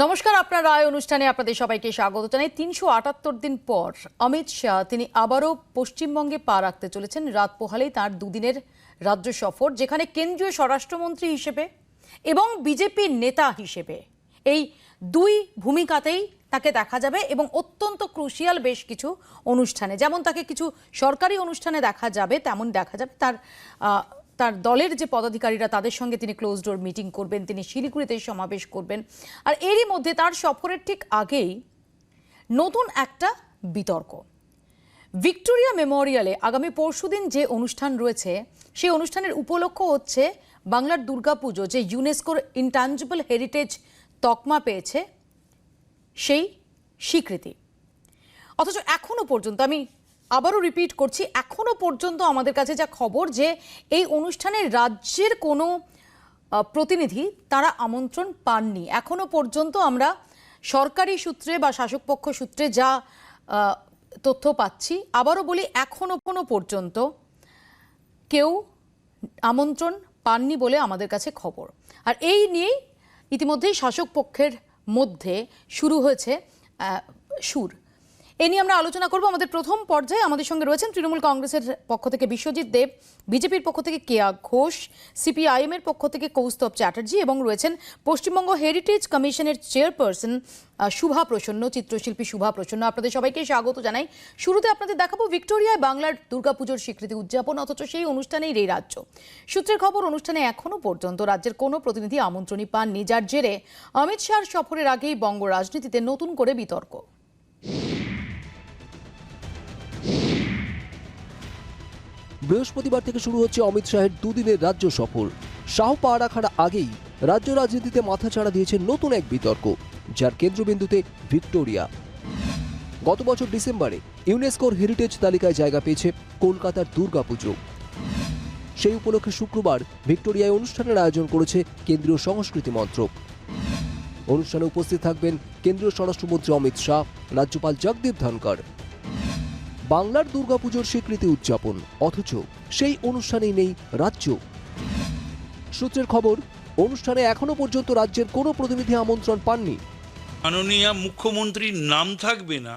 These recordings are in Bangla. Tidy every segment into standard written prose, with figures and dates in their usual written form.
নমস্কার, আপনার রায় অনুষ্ঠানে আপনাদের সবাইকে স্বাগত জানাই। ৩৭৮ দিন পর অমিত শাহ তিনি আবারও পশ্চিমবঙ্গে পা রাখতে চলেছেন। রাত পোহালেই তার দুদিনের রাজ্য সফর, যেখানে কেন্দ্রীয় স্বরাষ্ট্রমন্ত্রী হিসেবে এবং বিজেপির নেতা হিসেবে এই দুই ভূমিকাতেই তাকে দেখা যাবে এবং অত্যন্ত ক্রুশিয়াল বেশ কিছু অনুষ্ঠানে, যেমন তাকে কিছু সরকারি অনুষ্ঠানে দেখা যাবে, তেমন দেখা যাবে তার দলের যে পদাধিকারীরা তাদের সঙ্গে তিনি ক্লোজ ডোর মিটিং করবেন, তিনি শিলিগুড়িতে সমাবেশ করবেন। আর এরই মধ্যে তার সফরের ঠিক আগেই নতুন একটা বিতর্ক। ভিক্টোরিয়া মেমোরিয়ালে আগামী পরশুদিন যে অনুষ্ঠান রয়েছে, সেই অনুষ্ঠানের উপলক্ষ হচ্ছে বাংলার দুর্গাপুজো, যে ইউনেস্কোর ইনট্যাঞ্জিবল হেরিটেজ তকমা পেয়েছে সেই স্বীকৃতি। অথচ এখনো পর্যন্ত, আমি আবারও রিপিট করছি, এখনো পর্যন্ত আমাদের কাছে যা খবর, যে এই অনুষ্ঠানে রাজ্যের কোনো প্রতিনিধি তারা আমন্ত্রণ পাননি। এখনো পর্যন্ত আমরা সরকারি সূত্রে বা শাসক পক্ষ সূত্রে যা তথ্য পাচ্ছি, আবারও বলি, এখনো পর্যন্ত কেউ আমন্ত্রণ পাননি বলে আমাদের কাছে খবর। আর এই নিয়েই ইতিমধ্যেই শাসক পক্ষের মধ্যে শুরু হয়েছে সুর। এ নিয়ে আমরা আলোচনা করব। আমাদের প্রথম পর্যায়ে আমাদের সঙ্গে রয়েছেন তৃণমূল কংগ্রেসের পক্ষ থেকে বিশ্বজিৎ দেব, বিজেপির পক্ষ থেকে কেয়া ঘোষ, সিপিআইএম এর পক্ষ থেকে কৌস্তব চ্যাটার্জি, এবং রয়েছেন পশ্চিমবঙ্গ হেরিটেজ কমিশনের চেয়ারপারসন শুভা প্রসন্ন, চিত্রশিল্পী শুভা প্রসন্ন। আপনাদের সবাইকে স্বাগত জানাই। শুরুতে আপনাদের দেখাবো ভিক্টোরিয়ায় বাংলার দুর্গাপুজোর স্বীকৃতি উদযাপন, অথচ সেই অনুষ্ঠানেই এই রাজ্য। সূত্রের খবর, অনুষ্ঠানে এখনো পর্যন্ত রাজ্যের কোনো প্রতিনিধি আমন্ত্রণই পাননি, যার জেরে অমিত শাহর সফরের আগেই বঙ্গ রাজনীতিতে নতুন করে বিতর্ক। বৃহস্পতিবার থেকে শুরু হচ্ছে অমিত শাহের দুদিনের রাজ্য সফর। শাহ পা রাখার আগেই রাজ্য রাজনীতিতে মাথাচাড়া দিয়েছে নতুন এক বিতর্ক, যার কেন্দ্রবিন্দুতে ভিক্টোরিয়া। গত বছর ডিসেম্বরে ইউনেস্কোর হেরিটেজ তালিকায় জায়গা পেয়েছে কলকাতার দুর্গাপুজো। সেই উপলক্ষে শুক্রবার ভিক্টোরিয়ায় অনুষ্ঠানের আয়োজন করেছে কেন্দ্রীয় সংস্কৃতি মন্ত্রক। অনুষ্ঠানে উপস্থিত থাকবেন কেন্দ্রীয় স্বরাষ্ট্রমন্ত্রী অমিত শাহ, রাজ্যপাল জগদীপ ধনকর। বাংলার দুর্গাপুজোর স্বীকৃতি উদযাপন, অথচ সেই অনুষ্ঠানেই নেই রাজ্য। সূত্রের খবর, অনুষ্ঠানে এখনো পর্যন্ত রাজ্যের কোনো প্রতিনিধি আমন্ত্রণ পাননি। মাননীয় মুখ্যমন্ত্রীর নাম থাকবে না,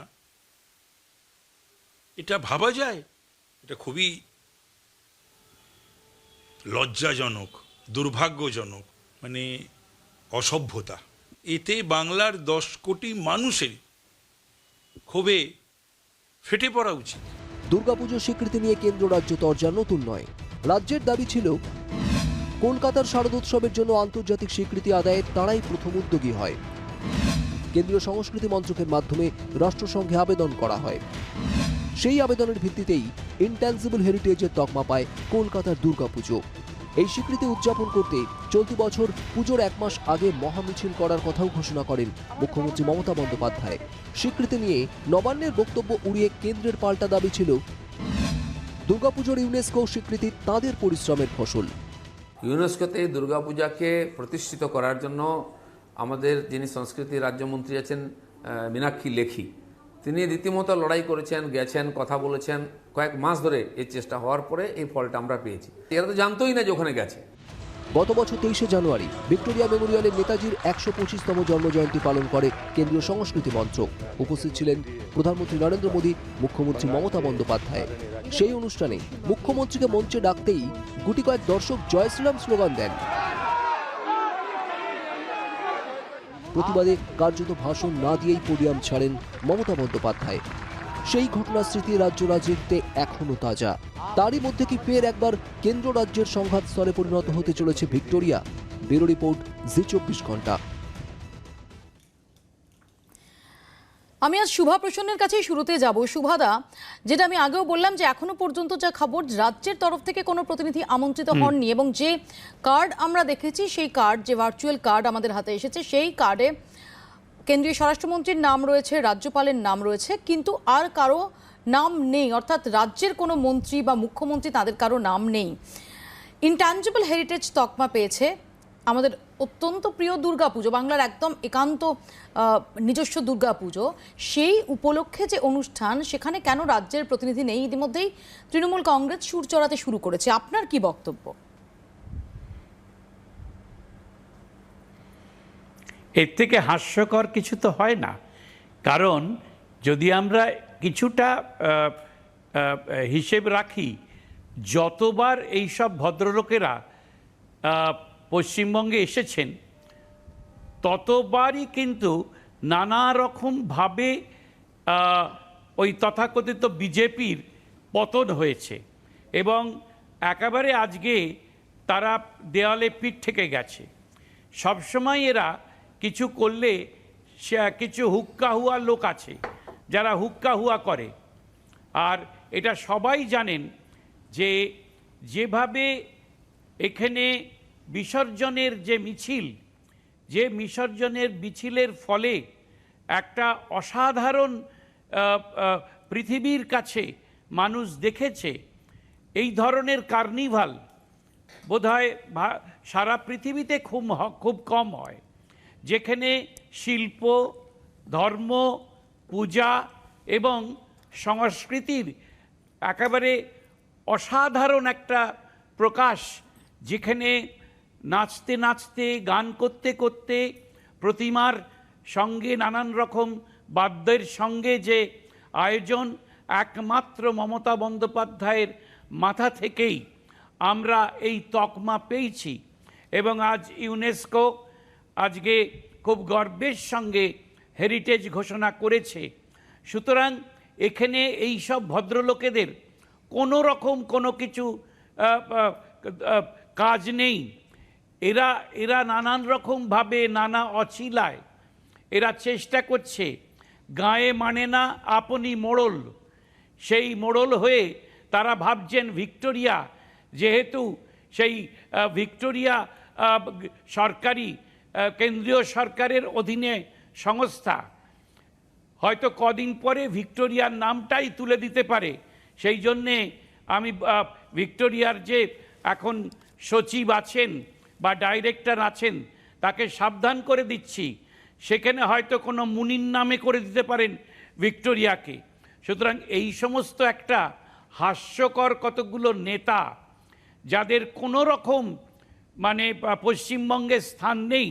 এটা ভাবা যায়? এটা খুবই লজ্জাজনক, দুর্ভাগ্যজনক, মানে অসভ্যতা। এতে বাংলার 10 কোটি মানুষের ক্ষোভে ফেটে পড়া উচিত। দুর্গাপুজোর স্বীকৃতি নিয়ে কেন্দ্র রাজ্য তরজা নতুন নয়। রাজ্যের দাবি ছিল কলকাতার শারদোৎসবের জন্য আন্তর্জাতিক স্বীকৃতি আদায়ে তারাই প্রথম উদ্যোগী হয়। কেন্দ্রীয় সংস্কৃতি মন্ত্রকের মাধ্যমে রাষ্ট্রসংঘে আবেদন করা হয়। সেই আবেদনের ভিত্তিতেই ইনট্যাঞ্জিবল হেরিটেজের তকমা পায় কলকাতার দুর্গাপুজো। এই স্বীকৃতি উদযাপন করতে চলতি বছর পুজোর 1 মাস আগে মহামিছিল করার কথাও ঘোষণা করেন মুখ্যমন্ত্রী মমতা বন্দ্যোপাধ্যায়। স্বীকৃতি নিয়ে নবান্নের বক্তব্য উড়িয়ে কেন্দ্রের পাল্টা দাবি ছিল দুর্গাপুজোর ইউনেস্কো স্বীকৃতি তাঁদের পরিশ্রমের ফসল। ইউনেস্কোতে দুর্গাপূজাকে প্রতিষ্ঠিত করার জন্য আমাদের যিনি সংস্কৃতি রাজ্যমন্ত্রী আছেন মীনাক্ষী লেখি, তিনি রীতিমতো লড়াই করেছেন, গেছেন, কথা বলেছেন। কয়েক মাস ধরে এই চেষ্টা হওয়ার পরে এই ফলটা আমরা পেয়েছি। এরা তো জানতোই না যে ওখানে গেছে। গত বছর 23শে জানুয়ারি ভিক্টোরিয়া মেমোরিয়ালে নেতাজির 125তম জন্মজয়ন্তী পালন করে কেন্দ্রীয় সংস্কৃতি মন্ত্রক। উপস্থিত ছিলেন প্রধানমন্ত্রী নরেন্দ্র মোদী, মুখ্যমন্ত্রী মমতা বন্দ্যোপাধ্যায়। সেই অনুষ্ঠানে মুখ্যমন্ত্রীকে মঞ্চে ডাকতেই গুটি কয়েক দর্শক জয় শ্রীরাম স্লোগান দেন। প্রতিবাদে কার্যত ভাষণ না দিয়েই পোডিয়াম ছাড়েন মমতা বন্দ্যোপাধ্যায়। সেই ঘটনার স্মৃতি রাজ্য রাজনীতিতে এখনো তাজা। তারই মধ্যে কি ফের একবার কেন্দ্র রাজ্যের সংঘাত স্তরে পরিণত হতে চলেছে ভিক্টোরিয়া? ব্যুরো রিপোর্ট, জি24 ঘন্টা। আমি আজ শুভা প্রসন্নের কাছেই শুরুতে যাব। শুভাদা, যেটা আমি আগেও বললাম, যে এখনো পর্যন্ত যা খবর, রাজ্যের তরফ থেকে কোনো প্রতিনিধি আমন্ত্রিত হননি, এবং যে কার্ড আমরা দেখেছি, সেই কার্ড, যে ভার্চুয়াল কার্ড আমাদের হাতে এসেছে, সেই কার্ডে কেন্দ্রীয় স্বরাষ্ট্রমন্ত্রীর নাম রয়েছে, রাজ্যপালের নাম রয়েছে, কিন্তু আর কারো নাম নেই। অর্থাৎ রাজ্যের কোনো মন্ত্রী বা মুখ্যমন্ত্রী, তাদের কারো নাম নেই। ইনট্যাঞ্জিবল হেরিটেজ তকমা পেয়েছে আমাদের অত্যন্ত প্রিয় দুর্গাপুজো, বাংলার একদম একান্ত নিজস্ব দুর্গাপুজো। সেই উপলক্ষে যে অনুষ্ঠান, সেখানে কেন রাজ্যের প্রতিনিধি নেই? ইতিমধ্যেই তৃণমূল কংগ্রেস সুর চড়াতে শুরু করেছে। আপনার কি বক্তব্য? এর থেকে হাস্যকর কিছু তো হয় না, কারণ যদি আমরা কিছুটা হিসেব রাখি, যতবার এইসব ভদ্রলোকেরা পশ্চিমবঙ্গে এসেছেন ততবারই কিন্তু নানা রকমভাবে ওই তথাকথিত বিজেপির পতন হয়েছে এবং একেবারে আজকে তারা দেওয়ালে পিঠ থেকে গেছে। সবসময় এরা কিছু করলে কিছু হুক্কা হুয়া লোক আছে যারা হুক্কা হুয়া করে, আর এটা সবাই জানেন যে যেভাবে এখানে বিসর্জনের যে মিছিল, যে বিসর্জনের মিছিলের ফলে একটা অসাধারণ পৃথিবীর কাছে মানুষ দেখেছে, এই ধরনের কার্নিভাল বোধহয় সারা পৃথিবীতে খুব কম হয়, যেখানে শিল্প, ধর্ম, পূজা এবং সংস্কৃতির একেবারে অসাধারণ একটা প্রকাশ, যেখানে নাচতে নাচতে, গান করতে করতে, প্রতিমার সঙ্গে নানান রকম বাদ্যের সঙ্গে যে আয়োজন, একমাত্র মমতা বন্দ্যোপাধ্যায়ের মাথা থেকেই আমরা এই তকমা পেয়েছি। এবং আজ ইউনেস্কো আজকে খুব গর্বের সঙ্গে হেরিটেজ ঘোষণা করেছে। সুতরাং এখানে এই সব ভদ্রলোকেদের কোনো রকম কোনো কিছু কাজ নেই। এরা নানান রকমভাবে, নানা অছিলায় এরা চেষ্টা করছে, গায়ে মানে না আপনি মোড়ল, সেই মোড়ল হয়ে তারা ভাবছেন ভিক্টোরিয়া, যেহেতু সেই ভিক্টোরিয়া সরকারি কেন্দ্রীয় সরকারের অধীনে সংস্থা, হয়তো কদিন পরে ভিক্টোরিয়ার নামটাই তুলে দিতে পারে। সেই জন্যে আমি ভিক্টোরিয়ার যে এখন সচিব আছেন বা ডাইরেক্টর আছেন তাকে সাবধান করে দিচ্ছি, সেখানে হয়তো কোনো মুনির নামে করে দিতে পারেন ভিক্টোরিয়াকে। সুতরাং এই সমস্ত একটা হাস্যকর কতগুলো নেতা, যাদের কোনো রকম মানে পশ্চিমবঙ্গের স্থান নেই।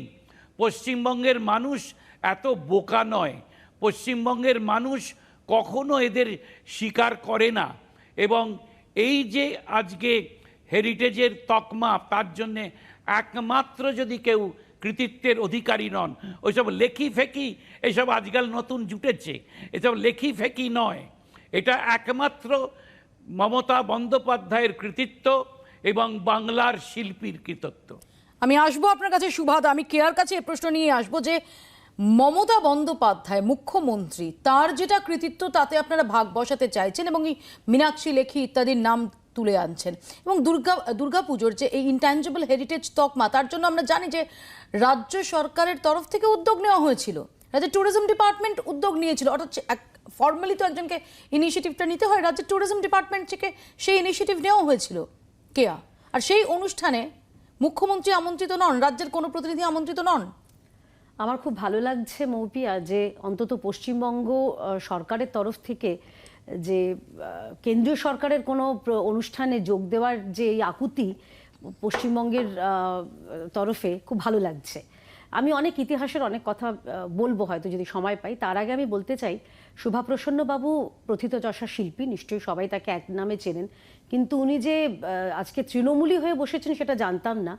পশ্চিমবঙ্গের মানুষ এত বোকা নয়, পশ্চিমবঙ্গের মানুষ কখনো এদের স্বীকার করে না। এবং এই যে আজকে হেরিটেজের তকমা, তার জন্যে একমাত্র যদি কেউ কৃতিত্বের অধিকারী নন, ওইসব লেখি ফেকি, এইসব আজকাল নতুন জুটেছে, এসব লেখি ফেকি নয়, এটা একমাত্র মমতা বন্দ্যোপাধ্যায়ের কৃতিত্ব এবং বাংলার শিল্পীর কৃতিত্ব। আমি আসবো আপনার কাছে সুভাদ, আমি কেয়ার কাছে এই প্রশ্ন নিয়ে আসবো যে মমতা বন্দ্যোপাধ্যায় মুখ্যমন্ত্রী, তার যেটা কৃতিত্ব তাতে আপনারা ভাগ বসাতে চাইছেন এবং এই মীনাক্ষী লেখি ইত্যাদির নাম তুলে আনছেন। এবং দুর্গাপুজোর যে এই ইনট্যাঞ্জিবল হেরিটেজ তকমা, তার জন্য আমরা জানি যে রাজ্য সরকারের তরফ থেকে উদ্যোগ নেওয়া হয়েছিল, রাজ্যের ট্যুরিজম ডিপার্টমেন্ট উদ্যোগ নিয়েছিল। অর্থাৎ ফর্মালি তো একজনকে ইনিশিয়েটিভটা নিতে হয়, রাজ্যের ট্যুরিজম ডিপার্টমেন্ট থেকে সেই ইনিশিয়েটিভ নেওয়া হয়েছিল কেয়া। আর সেই অনুষ্ঠানে মুখ্যমন্ত্রী আমন্ত্রিত নন, রাজ্যের কোনো প্রতিনিধি আমন্ত্রিত নন। আমার খুব ভালো লাগছে মৌপিয়া যে অন্তত পশ্চিমবঙ্গ সরকারের তরফ থেকে যে কেন্দ্রীয় সরকারের কোনো অনুষ্ঠানে যোগ দেওয়ার যে এই আকুতি পশ্চিমবঙ্গের তরফে খুব ভালো লাগছে। আমি অনেক ইতিহাসের অনেক কথা বলবো হয়তো যদি সময় পাই, তার আগে আমি বলতে চাই শুভাপ্রসন্নবাবু প্রথিতযশা শিল্পী, নিশ্চয়ই সবাই তাকে এক নামে চেনেন, কিন্তু উনি যে আজকে তৃণমূলী হয়ে বসেছেন সেটা জানতাম না।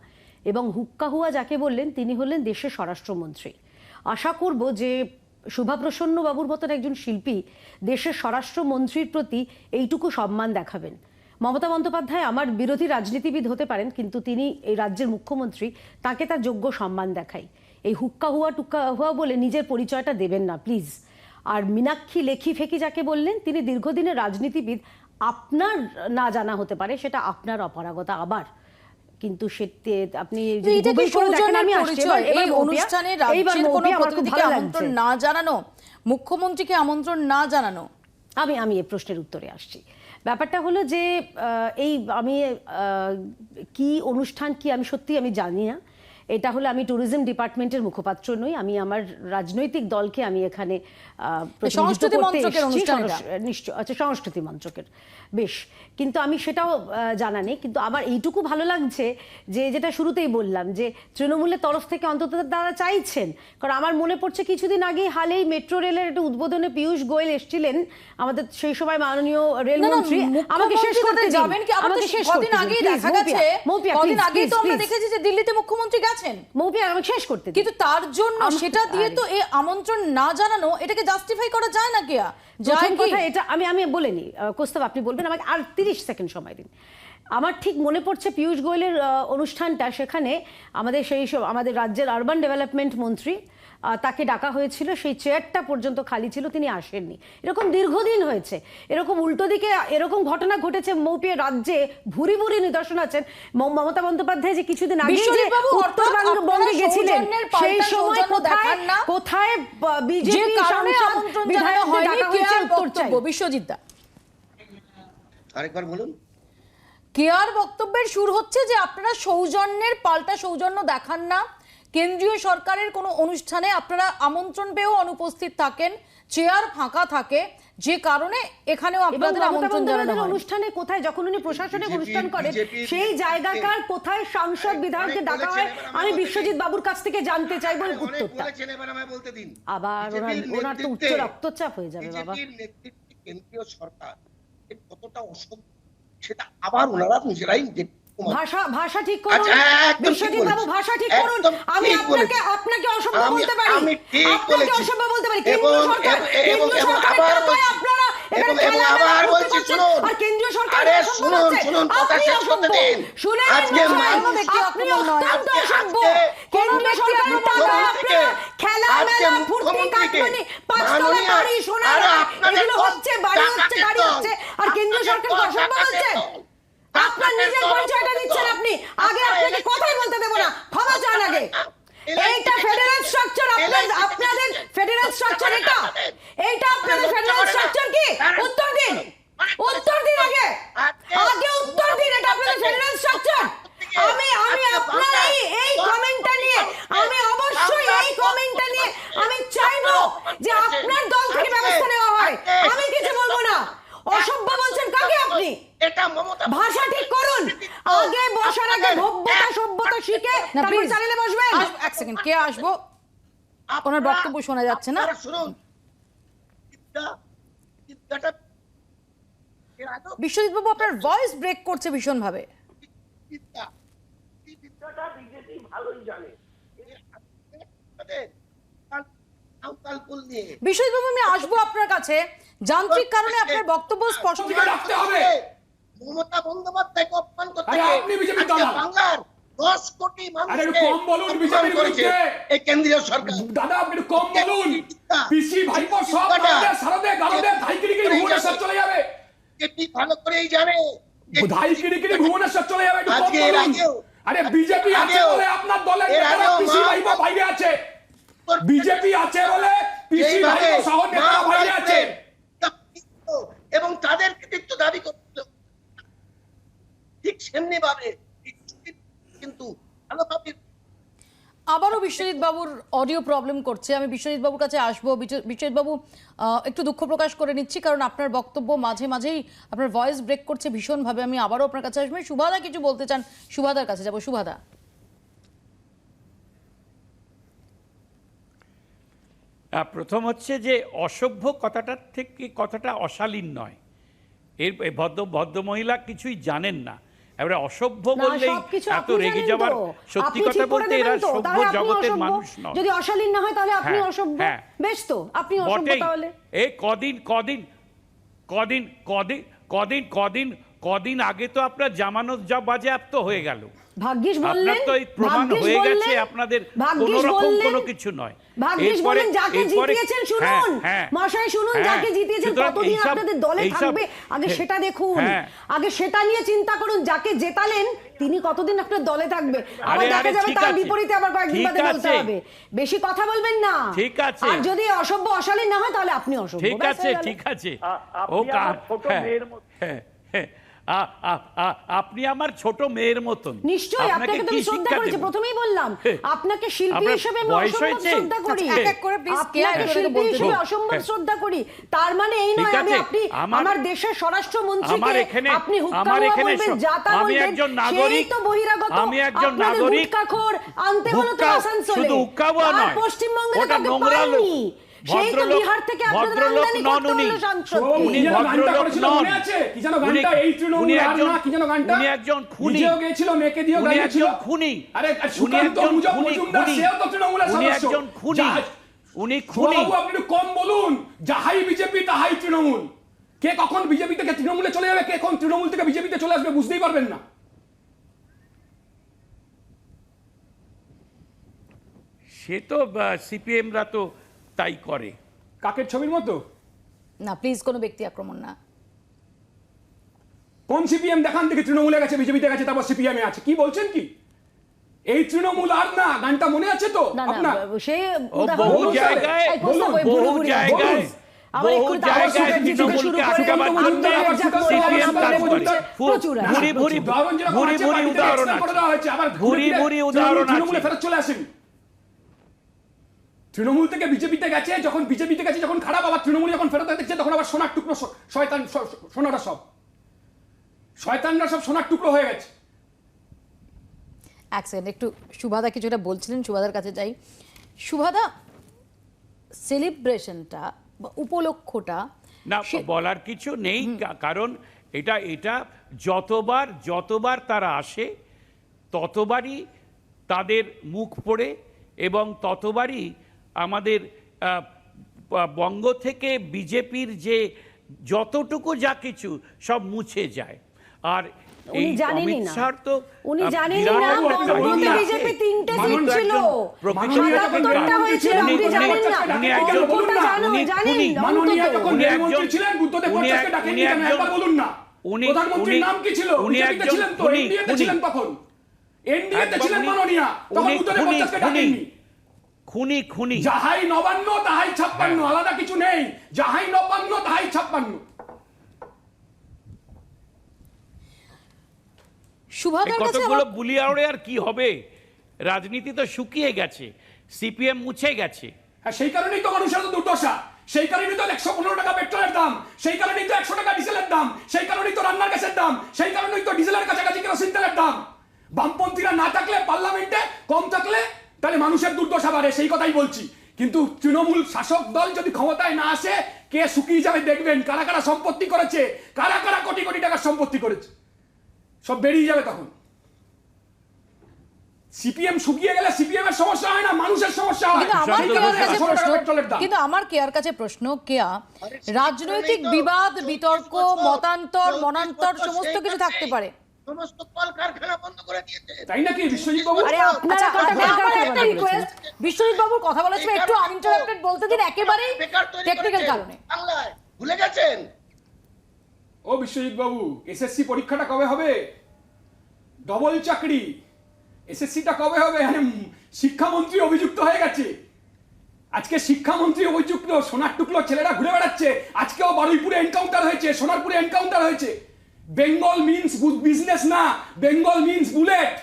এবং হুক্কা হুয়া যাকে বললেন তিনি হলেন দেশের স্বরাষ্ট্রমন্ত্রী। আশা করব যে শুভাপ্রসন্ন বাবুর মতন একজন শিল্পী দেশের স্বরাষ্ট্রমন্ত্রীর প্রতি এইটুকু সম্মান দেখাবেন। মমতা বন্দ্যোপাধ্যায় আমার বিরোধী রাজনীতিবিদ হতে পারেন, কিন্তু তিনি এই রাজ্যের মুখ্যমন্ত্রী, তাকে তার যোগ্য সম্মান দেখাই। এই হুক্কা হুয়া টুক্কা হুয়া বলে নিজের পরিচয়টা দেবেন না প্লিজ। আর মীনাক্ষী লেখি ফেকি যাকে বললেন, তিনি দীর্ঘদিনের রাজনীতিবিদ, আপনার না জানা হতে পারে, সেটা আপনার অপারগতা। আবার কিন্তু আপনি না জানানো, মুখ্যমন্ত্রীকে আমন্ত্রণ না জানানো, আমি এই প্রশ্নের উত্তরে আসছি। ব্যাপারটা হলো যে এই আমি কি অনুষ্ঠান কি আমি সত্যি আমি জানি না। এটা হলে আমি ট্যুরিজম ডিপার্টমেন্টের মুখপাত্র নই, আমি আমার রাজনৈতিক দলকে আমি এখানে প্রতিনিধিত্ব সংস্কৃতি করতে মন্ত্রকের এসেছি। অনুষ্ঠান এটা। নিশ্চয়, আচ্ছা, সংস্কৃতি মন্ত্রকের, বেশ। কিন্তু আমি সেটাও জানা নেই। কিন্তু আমার এইটুকু ভালো লাগছে যে যেটা শুরুতেই বললাম, যে তৃণমূলের তরফ থেকে অন্তত তারা চাইছেন। কারণ আমার মনে পড়ছে কিছুদিন আগে হালেই মেট্রো রেলের একটা উদ্বোধনে পীযূষ গোয়েল এসেছিলেন, আমাদের সেই সময় মাননীয় রেলমন্ত্রী। আমাকে শেষ করতে দিন, যাবেন কি? আমাকে শেষ করতে কদিন দিন, আগেই please, দেখা মৌপিয়া, গেছে, মৌপিয়া, কদিন please, আগেই তো আমরা please, দেখেছি যে দিল্লিতে মুখ্যমন্ত্রী গেছেন। মৌপিয়া, আমাকে শেষ করতে দিন। কিন্তু তার জন্য সেটা দিয়ে তো এই আমন্ত্রণ না জানানো, এটাকে জাস্টিফাই করা যায় না কেয়া? প্রথম কথা এটা আমি বলিনি। কোস্তাব, আপনি বলবেন, আমাকে আর 30 সেকেন্ড সময় দিন। আমার ঠিক মনে পড়ছে পীযূষ গোয়েলের অনুষ্ঠানটা, সেখানে আমাদের রাজ্যের আরবান ডেভেলপমেন্ট মন্ত্রী, তাকে ডাকা হয়েছিল, সেই চেয়ারটা পর্যন্ত খালি ছিল, তিনি আসেননি। এরকম দীর্ঘদিন হয়েছে। এরকম উল্টো দিকে এরকম ঘটনা ঘটেছে মৌপিয়া, রাজ্যে ভুরি ভুরি নিদর্শন আছেন। মমতা বন্দ্যোপাধ্যায় যে কিছুদিন আগে যে বিশ্বজিৎবাবু, উত্তরবঙ্গে গেছিলেন, সৌজন্যের সেই পাল্টা সময় সৌজন্য দেখান না। কোথায় যে বিজেপি কারণে সাংসদ আমন্ত্রণ জানানো বিধায়কদের হয়নি, ডাকা হয়েছে, কেয়ার উত্তর চাই। বক্তব্য। বিশ্বজিৎ দা, আরেকবার বলুন। কেয়ার বক্তব্যের সুর হচ্ছে যে আপনারা সৌজন্যের পাল্টা সৌজন্য দেখান না, কেন্দ্রীয় সরকারের কোনো অনুষ্ঠানে আপনারা আমন্ত্রণ পেয়েও অনুপস্থিত থাকেন, চেয়ার ফাঁকা থাকে, যে কারণে এখানেও আপনাদের আমন্ত্রণ জানানো হয়। অনুষ্ঠানে কোথায়, যখন উনি প্রশাসনিক BJP অনুষ্ঠান করেন, BJP সেই জায়গাকার কোথায় সাংসদ বিধায়কদের ডাকা হয়, আমি বিশ্বজিৎ বাবুর কাছ থেকে জানতে চাইবো উত্তরটা। আবার ওনার তো উচ্চ রক্তচাপ হয়ে যাবে বাবা। কেন্দ্রীয় সরকার কতটা অসভ্য সেটা আবার ওনারা নিজেরাই ভাষা ঠিক করুন বিশ্বজিৎ বাবু, ভাষা ঠিক করুন। আমি আপনাকে অসভ্য বলতে পারি, আপনাকে অসভ্য বলতে পারি। কেন্দ্রীয় সরকার আবার আপনারা আবার বলছি, শুনুন, আর কেন্দ্রীয় সরকার শুনুন কথা শেষ করতে দিন। আজকে আপনি অত্যন্ত অসভ্য। কেন্দ্রীয় সরকারের টাকা আপনারা খেলা মেলা ফুর্তি কাটমানি 5 তলা বাড়ি সোনা এগুলো হচ্ছে, বাড়ি হচ্ছে, গাড়ি হচ্ছে, আর কেন্দ্রীয় সরকার অসভ্য বলছেন। আপনার নিজের পরিচয়টা দিচ্ছেন আপনি। আগে আপনাকে কথাই বলতে দেব না, ক্ষমা চান আগে। এইটা ফেডারেল স্ট্রাকচার, আপনাদের ফেডারেল স্ট্রাকচার এইটা আপনাদের ফেডারেল স্ট্রাকচার কি? উত্তর দিন, উত্তর দিন আগে উত্তর দিন। এটা আপনাদের ফেডারেল স্ট্রাকচার? আমি আপনার এই কমেন্টটা নিয়ে, আমি অবশ্যই এই কমেন্টটা নিয়ে আমি চাইবো যে আপনার দল থেকে ব্যবস্থা নেওয়া হয়। আমি কিছু বলবো না। অসভ্য বলছেন কাকে আপনি? এটা মমতা, ভাষা ঠিক করুন। আগে বসার আগে ভব্যতা সভ্যতা শিখে তারপর চ্যানেলে বসবেন। এক সেকেন্ড, কে আসবো? ওনার বক্তব্য শোনা যাচ্ছে না। শুনুন, বিশ্বজিৎ বাবু, আপনার ভয়েস ব্রেক করছে ভীষণ ভাবে। বিশ্বজিৎ বাবু, আমি আসবো আপনার কাছে। যান্ত্রিক কারণে আপনার বক্তব্য স্পষ্ট রাখতে হবে। মমতা বন্দ্যোপাধ্যায়কে অপমান করতে বাংলার 10 কোটি মানুষকে কম বলুন বিজেপির বিরুদ্ধে এই কেন্দ্রীয় সরকার। দাদা আপনি একটু কম বলুন। পিসি ভাইপো সব সারদে গারদে ধাইকিরিকিরি ভুবনেশ্বর চলে যাবে। এটি ভালো করেই জানে ধাইকিরিকিরি ভুবনেশ্বর চলে যাবে। একটু কম বলুন। আরে বিজেপি আছে বলে আপনার দলের নেতারা পিসি ভাইপো বাইরে আছে। বিজেপি আছে বলে পিসি ভাইপো সহ নেতারা বাইরে আছে এবং তাদের কৃতিত্ব দাবি করছিল। ঠিক সেমনি ভাবে কিন্তু ভালোভাবে আবারও বিশ্বজিৎ বাবুর অডিও প্রবলেম করছে। আমি বিশ্বজিৎ বাবুর কাছে আসবো। বিশ্বজিৎ বাবু, একটু দুঃখ প্রকাশ করে নিচ্ছি, কারণ আপনার বক্তব্য মাঝে মাঝেই আপনার ভয়েস ব্রেক করছে ভীষণভাবে। আমি আবারও আপনার কাছে আসবো। সুভাদা কিছু বলতে চান, সুভাদার কাছে যাবো। সুভাদা, প্রথম হচ্ছে যে অসভ্য কথাটার থেকে কথাটা অশালীন নয়। এর ভদ্রমহিলা কিছুই জানেন না। এবারে অসভ্য বললেই এত রেগে যাবার, সত্যি কথা বলতে এরা সভ্য জগতের মানুষ নয়। যদি অশালীন না হয় তাহলে আপনি অসভ্য। বেশ তো, আপনি অসভ্য তাহলে। এই কদিন আগে তো আপনার জামানত বাজেয়াপ্ত হয়ে গেল। ভাগ্যিস বললেন, আপনার তো এই প্রমাণ হয়ে গেছে আপনাদের কোনো রকম কোনো কিছু নয়। ভাগ্যিস বললেন, যাকে জিতিয়েছেন শুনুন মশাই, শুনুন, যাকে জিতিয়েছেন কতদিন আপনাদের দলে থাকবে আগে সেটা দেখুন। আগে সেটা নিয়ে চিন্তা করুন। যাকে জেতালেন তিনি কতদিন আপনার দলে থাকবে, আবার দেখা যাবে তার বিপরীতে আবার কয়েকদিন বাদে বলতে হবে। বেশি কথা বলবেন না, ঠিক আছে? আর যদি অসভ্য অশালীন না হয় তাহলে আপনি অসভ্য। ঠিক আছে, ঠিক আছে। ও ছোট মেয়ের মতো আপনি আমার ছোট মেয়ের মতন। নিশ্চয়ই আপনাকে তো আমি শ্রদ্ধা করেছি, প্রথমেই বললাম আপনাকে শিল্পী হিসেবে আমি অসম্ভব শ্রদ্ধা করি, এক এক করে please কে আপনাকে শিল্পী হিসেবে অসম্ভব শ্রদ্ধা করি। তার মানে এই নয় আমি আপনি আমার দেশের স্বরাষ্ট্রমন্ত্রীকে আপনি হুক্কা বলবেন, জাতা বলবেন, সেই তো বহিরাগত। আমি একজন আপনাদের নাগরিক, হুক্কাখোর আনতে হলো তো আসানসোলে, শুধু হুক্কাও নয়, পশ্চিমবঙ্গে ওটা কাউকে নোংরা লোক, পায়নি, সেই তো বিহার থেকে আপনাদের আমদানি করতে হলো সাংসদকে। উনি ভদ্রলোক নন, উনি একজন খুনি, উনি একজন খুনি, উনি একজন খুনি, উনি একজন খুনি, উনি খুনি। আপনি একটু কম বলুন, যাহাই বিজেপি তাহাই তৃণমূল। কে কখন বিজেপি থেকে তৃণমূলে চলে যাবে, কে কখন তৃণমূল থেকে বিজেপিতে চলে আসবে বুঝতেই পারবেন না। সে তো সিপিএমরা তো তাই করে। কাকের ছবির মতো। না প্লিজ কোনো ব্যক্তি আক্রমণ না। কোন সিপিএম দেখান থেকে তৃণমূলে গেছে, বিজেপিতে গেছে, তারপর সিপিএম এ আছে? কি বলছেন কি? এই তৃণমূল আর না, গানটা মনে আছে তো আপনার? সে বহু জায়গায় বহু জায়গায় বহু জায়গায় তৃণমূলকে আটকাবার জন্য সিপিএম কাজ করছে। ভুরি ভুরি ভুরি ভুরি উদাহরণ আছে, ভুরি ভুরি উদাহরণ আছে। ফেরত চলে আসেন। তৃণমূল থেকে বিজেপিতে গেছে, যখন বিজেপিতে গেছে যখন খারাপ, আবার তৃণমূল যখন ফেরত দেখছে তখন আবার সোনার টুকরো, শয়তান সোনারা সব শয়তানরা সব সোনার টুকরো হয়ে গেছে। এক সেকেন্ড, একটু সুভাদা কিছুটা বলছিলেন, সুভাদার কাছে যাই। সুভাদা, সেলিব্রেশনটা বা উপলক্ষটা না বলার কিছু নেই, কারণ এটা যতবার তারা আসে ততবারই তাদের মুখ পড়ে এবং ততবারই আমাদের বঙ্গ থেকে বিজেপির যে যতটুকু যা কিছু সব মুছে যায়। আর এই অমিত শাহর তো উনি জানেন না বঙ্গতে বিজেপি তিনটে সিট ছিল, সাতাত্তরটা হয়েছিল, আপনি জানেন না? উনি একজন মাননীয় যখন রেলমন্ত্রী ছিলেন, বুদ্ধদেব ভট্টাচার্যকে ডাকেননি কেন একবার বলুন না? প্রধানমন্ত্রীর নাম কি ছিল? বিজেপিতে ছিলেন তো, এনডিএতে ছিলেন তখন, এনডিএতে ছিলেন মাননীয়, তখন বুদ্ধদেব ভট্টাচার্যকে ডাকেননি। খুনি খুনি, যাহাই নবান্ন তাহাই 56, আলাদা কিছু নেই, যাহাই নবান্ন তাহাই 56। সুভাদার কাছে কতগুলো বুলি আওড়ে আর কি হবে? রাজনীতি তো শুকিয়ে গেছে, সিপিএম মুছে গেছে। হ্যাঁ, সেই কারণেই তো মানুষের দুর্দশা, সেই কারণেই তো 115 টাকা পেট্রোলের দাম, সেই কারণেই তো 100 টাকা ডিজেলের দাম, সেই কারণেই তো রান্নার গ্যাসের দাম, সেই কারণেই তো ডিজেলের কাছাকাছি কেরোসিন তেলের দাম। বামপন্থীরা না থাকলে, পার্লামেন্টে কম থাকলে, তাহলে মানুষের দুর্দশা বাড়ে, সেই কথাই বলছি। কিন্তু তৃণমূল শাসক দল যদি ক্ষমতায় না আসে, কে শুকিয়ে যাবে দেখবেন। কারা কারা সম্পত্তি করেছে, কারা কারা কোটি কোটি টাকার সম্পত্তি করেছে, সব বেরিয়ে যাবে তখন। সিপিএম শুকিয়ে গেলে সিপিএম এর সমস্যা হয় না, মানুষের সমস্যা হয়। কিন্তু আমার কেয়ার কাছে প্রশ্ন, কেয়া রাজনৈতিক বিবাদ, বিতর্ক, মতান্তর, মনান্তর সমস্ত কিছু থাকতে পারে, সমস্ত কলকারখানা বন্ধ করে দিয়েছে, তাই নাকি বিশ্বজিৎ বাবু? আরে আপনারা একটা রিকোয়েস্ট, বিশ্বজিৎ বাবুর কথা বলার সময় একটু আনইন্টারাপ্টেড বলতে দিন, একেবারেই টেকনিক্যাল কারণে। বাংলায় ভুলে গেছেন? ও বিশ্বজিৎ বাবু, এসএসসি পরীক্ষাটা কবে হবে? ডবল চাকরি, এসএসসিটা কবে হবে? শিক্ষামন্ত্রী অভিযুক্ত হয়ে গেছে, আজকে শিক্ষামন্ত্রী অভিযুক্ত, সোনার টুকরো ছেলেরা ঘুরে বেড়াচ্ছে। আজকেও বারুইপুরে এনকাউন্টার হয়েছে, সোনারপুরে এনকাউন্টার হয়েছে। বেঙ্গল মিন্স বিজনেস না, বেঙ্গল মিন্স বুলেট।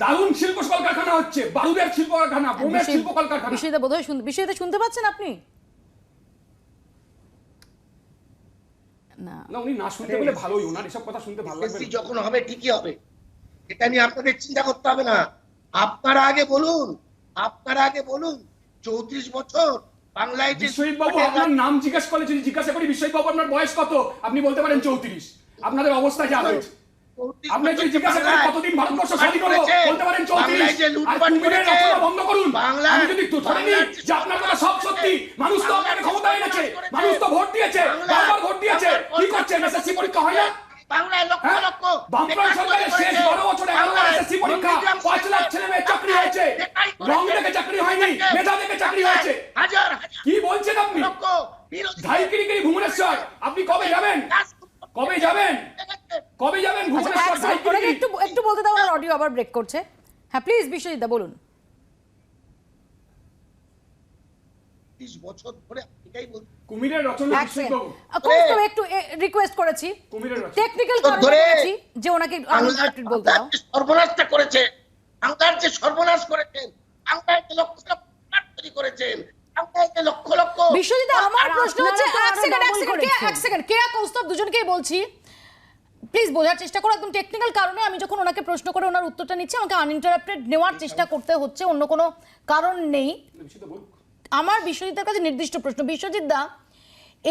দারুণ শিল্প কলকারখানা হচ্ছে, বারুদের শিল্প কারখানা, বোমের শিল্প কলকারখানা। বিষয়টা বোধহয় বিষয়টা শুনতে পাচ্ছেন আপনি? না না, উনি না শুনতে পেলে ভালোই, ওনার এসব কথা শুনতে ভালো লাগবে। যখন হবে ঠিকই হবে, এটা নিয়ে আপনাদের চিন্তা করতে হবে না। আপনারা আগে বলুন 34 বছর বাংলায় যে বিশ্বজিৎ বাবু, আপনার নাম জিজ্ঞাসা করলে যদি জিজ্ঞাসা করি বিশ্বজিৎ বাবু আপনার বয়স কত, আপনি বলতে পারেন 34। আপনাদের অবস্থা যা হয়েছে, আপনি যদি জিজ্ঞাসা করেন কতদিন ভারতবর্ষ স্বাধীন হলো, বলতে পারেন 34। আর কুমিরের রচনা বন্ধ করুন। আমি যদি ধরে নিই যে আপনার কথা সব সত্যি, মানুষ তো আপনাকে ক্ষমতায় এনেছে, মানুষ তো ভোট দিয়েছে, বারবার ভোট দিয়েছে, কি করছেন? এসএসসি পরীক্ষা হয় না বাংলায় লক্ষ লক্ষ বামফ্রন্ট সরকারের শেষ 12 বছরে 11 এসএসসি পরীক্ষা, 5 লাখ ছেলে মেয়ে চাকরি হয়েছে, রং দেখে চাকরি হয়নি, মেধা দেখে চাকরি হয়েছে। হাজার কি বলছেন আপনি? ধাইকিরি ভুবনেশ্বর, আপনি কবে যাবেন? কবে যাবেন? কবে যাবেন ভুবনেশ্বর? একটু বলতে দাও, অডিও আবার ব্রেক করছে। হ্যাঁ প্লিজ বিশ্বজিৎ দা বলুন। 30 বছর ধরে এটাই বলছি কুমিরের রচনা এক সেকেন্ড। কৌস্তব, একটু রিকোয়েস্ট করেছি, কুমিরের রচনা। টেকনিক্যাল কারণে ধরে বলেছি যে ওনাকে আনলিমিটেড বলতে দাও। সর্বনাশটা করেছে, বাংলার যে সর্বনাশ করেছেন, বাংলায় যে লক্ষ লক্ষ প্রাণ তৈরি করেছেন, বাংলায় যে লক্ষ লক্ষ বিশ্বজিৎ, আমার আর প্রশ্ন হচ্ছে আপনারা তো আরো double করেছেন। এক সেকেন্ড কেয়া কৌস্তব দুজনকেই বলছি, প্লিজ বোঝার চেষ্টা করো। একদম টেকনিক্যাল কারণে আমি যখন ওনাকে প্রশ্ন করে ওনার উত্তরটা নিচ্ছি, আমাকে আনইন্টারাপ্টেড নেওয়ার চেষ্টা করতে হচ্ছে, অন্য কোনো কারণ নেই। আমার বিশ্বজিতের কাছে নির্দিষ্ট প্রশ্ন, বিশ্বজিৎ দা,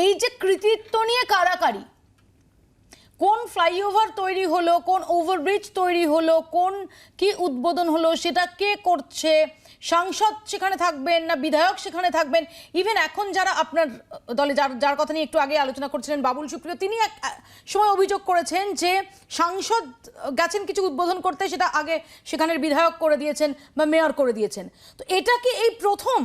এই যে কৃতিত্ব নিয়ে কারাকারি, কোন ফ্লাইওভার তৈরি হলো, কোন ওভারব্রিজ তৈরি হলো, কোন কি উদ্বোধন হলো, সেটা কে করছে, সাংসদ সেখানে থাকবেন না বিধায়ক সেখানে থাকবেন, ইভেন এখন যারা আপনার দলে যার কথা নিয়ে একটু আগে আলোচনা করছিলেন বাবুল সুপ্রিয়, তিনি এক সময় অভিযোগ করেছেন যে সাংসদ গেছেন কিছু উদ্বোধন করতে, সেটা আগে সেখানের বিধায়ক করে দিয়েছেন বা মেয়র করে দিয়েছেন। তো এটা কি এই প্রথম?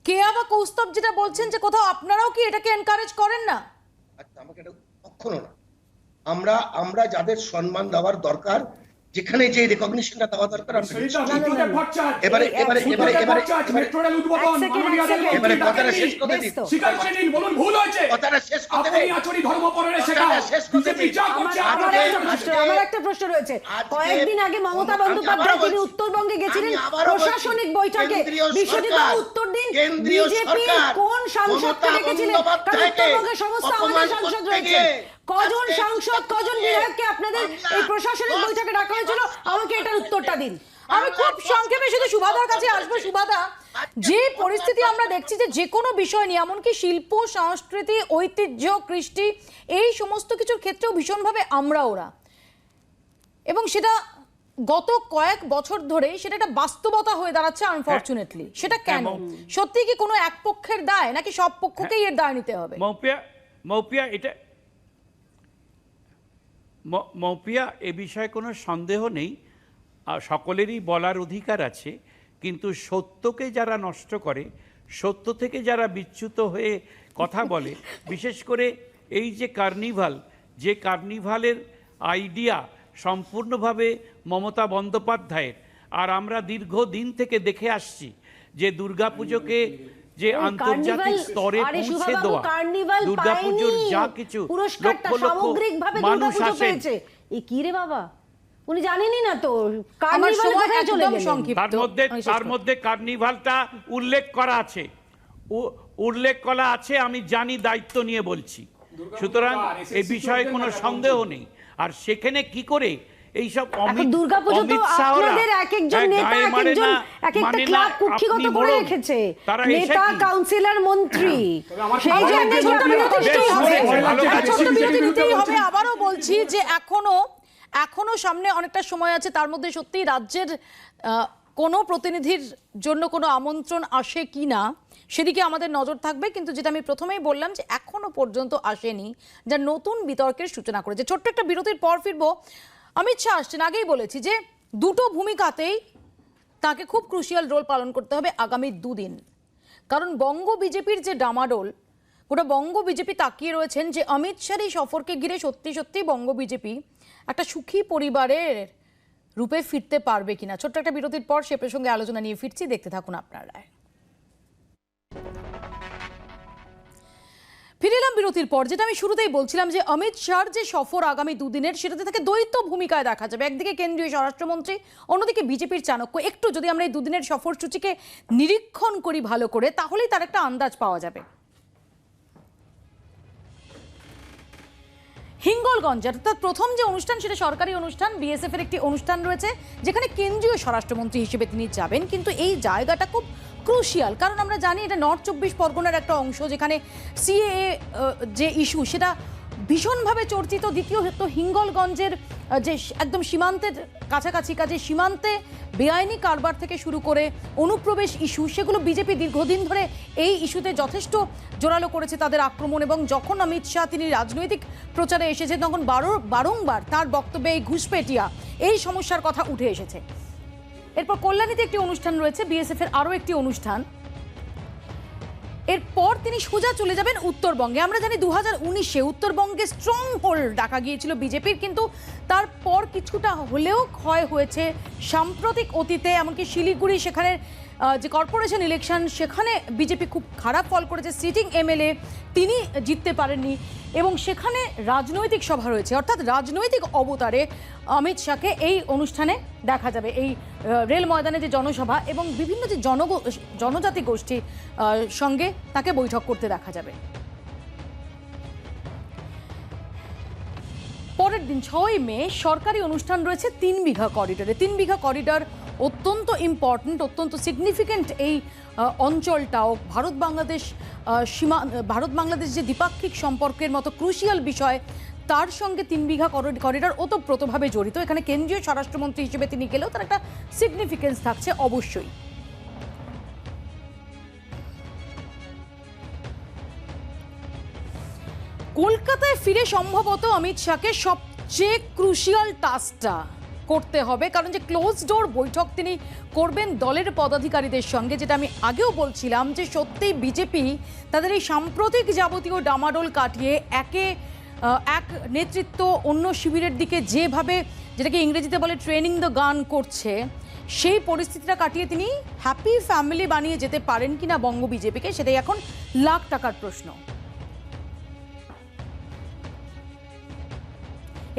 কেয়া বা কৌস্তব যেটা বলছেন যে কোথাও আপনারাও কি এটাকে এনকারেজ করেন না? আচ্ছা, আমাকে এটা কখনো না, আমরা যাদের সম্মান দেওয়ার দরকার, যেখানে যে রেকগনিশনটা দেওয়া দরকার, এবারে কথাটা শেষ করতে দিন, স্বীকার করে নিন, বলুন ভুল হয়েছে, কথাটা শেষ করতে আপনি দিন, আচরি ধর্ম পড়ে শেখা, বিজেপি যা করছে আমার একটা প্রশ্ন রয়েছে। কয়েকদিন আগে মমতা বন্দ্যোপাধ্যায় তিনি উত্তরবঙ্গে গেছিলেন প্রশাসনিক বৈঠকে, বিশ্বজিৎ বাবু উত্তর দিন, বিজেপি কোন সাংসদকে ডেকেছিলেন? কারণ উত্তরবঙ্গে সমস্ত আমাদের সাংসদ রয়েছে, কজন সাংসদ কজন বিধায়ককে আপনাদের এই প্রশাসনিক বৈঠকে ডাকা হয়েছিল? আমাকে এটার উত্তরটা দিন। আমি খুব সংক্ষেপে শুধু সুভাদার কাছে আসবো। সুভাদা, যে পরিস্থিতি আমরা দেখছি যে কোনো বিষয় নিয়ে, এমনকি শিল্প সংস্কৃতি ঐতিহ্য কৃষ্টি এই সমস্ত কিছুর ক্ষেত্রেও ভীষণভাবে আমরা ওরা, এবং সেটা গত কয়েক বছর ধরে সেটা একটা বাস্তবতা হয়ে দাঁড়াচ্ছে আনফরচুনেটলি। সেটা কেন? সত্যি কি কোনো এক পক্ষের দায়, নাকি সব পক্ষকেই এর দায় নিতে হবে? মৌপিয়া এটা মৌপিয়া, এ বিষয়ে কোনো সন্দেহ নেই, সকলেরই বলার অধিকার আছে, কিন্তু সত্যকে যারা নষ্ট করে, সত্য থেকে যারা বিচ্যুত হয়ে কথা বলে, বিশেষ করে এই যে কার্নিভাল, যে কার্নিভালের আইডিয়া সম্পূর্ণভাবে মমতা বন্দ্যোপাধ্যায়ের, আর আমরা দীর্ঘদিন থেকে দেখে আসছি যে দুর্গাপুজোকে যে আন্তর্জাতিক স্তরে পৌঁছে দেওয়া, দুর্গাপুজোর যা কিছু লক্ষ লক্ষ মানুষ আসে, এই কি রে বাবা, উনি জানেনই না তো আমার সময় কার্নিভাল চলে একদম গেলেন। সংক্ষিপ্ত। তার মধ্যে কার্নিভালটা উল্লেখ করা আছে, আমি জানি, দায়িত্ব নিয়ে বলছি, সুতরাং এই বিষয়ে কোনো সন্দেহ নেই। আর সেখানে কি করে এইসব দুর্গাপুজো তো আপনাদের এক একজন নেতা এক একজন এক একটা ক্লাব কুক্ষিগত করে রেখেছে, নেতা কাউন্সিলর মন্ত্রী, সেই জন্য ছোট বিরতি নিতেই হবে। আবারও বলছি যে এখনো সামনে অনেকটা সময় আছে, তার মধ্যে সত্যি রাজ্যের কোনো প্রতিনিধির জন্য কোনো আমন্ত্রণ আসে কি না সেদিকে আমাদের নজর থাকবে। কিন্তু যেটা আমি প্রথমেই বললাম যে এখনো পর্যন্ত আসেনি, যা নতুন বিতর্কের সূচনা করেছে। ছোট্ট একটা বিরতির পর ফিরবো। অমিত শাহ আসছেন, আগেই বলেছি যে দুটো ভূমিকাতেই তাকে খুব ক্রুশিয়াল রোল পালন করতে হবে আগামী দুদিন, কারণ বঙ্গ বিজেপির যে ডামাডোল, গোটা বঙ্গ বিজেপি তাকিয়ে রয়েছেন যে অমিত শাহর এই সফরকে ঘিরে সত্যি সত্যি বঙ্গ বিজেপি একটা সুখী পরিবারের রূপে ফিরতে পারবে কিনা। ছোট্ট একটা বিরতির পর সে প্রসঙ্গে আলোচনা নিয়ে ফিরছি, দেখতে থাকুন আপনারা। ফিরে এলাম বিরতির পর। যেটা আমি শুরুতেই বলছিলাম যে অমিত শাহর যে সফর আগামী দুদিনের, সেটাতে তাকে দ্বৈত ভূমিকায় দেখা যাবে। একদিকে কেন্দ্রীয় স্বরাষ্ট্রমন্ত্রী, অন্যদিকে বিজেপির চাণক্য। একটু যদি আমরা এই দুদিনের সফরসূচিকে নিরীক্ষণ করি ভালো করে, তাহলেই তার একটা আন্দাজ পাওয়া যাবে। হিঙ্গলগঞ্জ, অর্থাৎ প্রথম যে অনুষ্ঠান সেটা সরকারি অনুষ্ঠান, বিএসএফ এর একটি অনুষ্ঠান রয়েছে যেখানে কেন্দ্রীয় স্বরাষ্ট্রমন্ত্রী হিসেবে তিনি যাবেন। কিন্তু এই জায়গাটা খুব ক্রুশিয়াল, কারণ আমরা জানি এটা নর্থ 24 পরগনার একটা অংশ, যেখানে সিএএ যে ইস্যু সেটা ভীষণভাবে চর্চিত। দ্বিতীয়ত হিঙ্গলগঞ্জের যে একদম সীমান্তের কাছাকাছি কাজে সীমান্তে বেআইনি কারবার থেকে শুরু করে অনুপ্রবেশ ইস্যু, সেগুলো বিজেপি দীর্ঘদিন ধরে এই ইস্যুতে যথেষ্ট জোরালো করেছে তাদের আক্রমণ। এবং যখন অমিত শাহ তিনি রাজনৈতিক প্রচারে এসেছেন, তখন বারংবার তার বক্তব্যে এই ঘুষপেটিয়া এই সমস্যার কথা উঠে এসেছে। এরপর কল্যাণীতে একটি অনুষ্ঠান রয়েছে, বিএসএফ এর আরও একটি অনুষ্ঠান। এরপর তিনি সোজা চলে যাবেন উত্তরবঙ্গে। আমরা জানি 2019-এ উত্তরবঙ্গে স্ট্রং হোল্ড ডাকা গিয়েছিল বিজেপির, কিন্তু তারপর কিছুটা হলেও ক্ষয় হয়েছে সাম্প্রতিক অতীতে। এমনকি শিলিগুড়ি, সেখানে যে কর্পোরেশন ইলেকশন সেখানে বিজেপি খুব খারাপ ফল করেছে, সিটিং এমএলএ তিনি জিততে পারেননি এবং সেখানে রাজনৈতিক সভা রয়েছে, অর্থাৎ রাজনৈতিক অবতারে অমিত শাহকে এই অনুষ্ঠানে দেখা যাবে। এই রেল ময়দানে যে জনসভা এবং বিভিন্ন যে জনজাতি গোষ্ঠী সঙ্গে তাকে বৈঠক করতে দেখা যাবে। পরের দিন 6ই মে সরকারি অনুষ্ঠান রয়েছে 3 বিঘা করিডোরে। 3 বিঘা করিডোর অত্যন্ত ইম্পর্ট্যান্ট, অত্যন্ত সিগনিফিক্যান্ট এই অঞ্চলটাও ভারত বাংলাদেশ যে দ্বিপাক্ষিক সম্পর্কের মতো ক্রুশিয়াল বিষয় তার সঙ্গে 3 বিঘা করিডোর ওতপ্রোতভাবে জড়িত। এখানে কেন্দ্রীয় স্বরাষ্ট্রমন্ত্রী হিসেবে তিনি গেলেও তার একটা সিগনিফিক্যান্স থাকছে অবশ্যই। কলকাতায় ফিরে সম্ভবত অমিত শাহকে সবচেয়ে ক্রুশিয়াল টাস্কটা করতে হবে, কারণ যে ক্লোজ ডোর বৈঠক তিনি করবেন দলের পদাধিকারীদের সঙ্গে, যেটা আমি আগেও বলছিলাম যে সত্যিই বিজেপি তাদের এই সাম্প্রতিক যাবতীয় ডামাডোল কাটিয়ে এক নেতৃত্ব অন্য শিবিরের দিকে যেভাবে, যেটাকে ইংরেজিতে বলে ট্রেনিং দ্য গান করছে, সেই পরিস্থিতিটা কাটিয়ে তিনি হ্যাপি ফ্যামিলি বানিয়ে যেতে পারেন কিনা বঙ্গ বিজেপিকে, সেটাই এখন লাখ টাকার প্রশ্ন।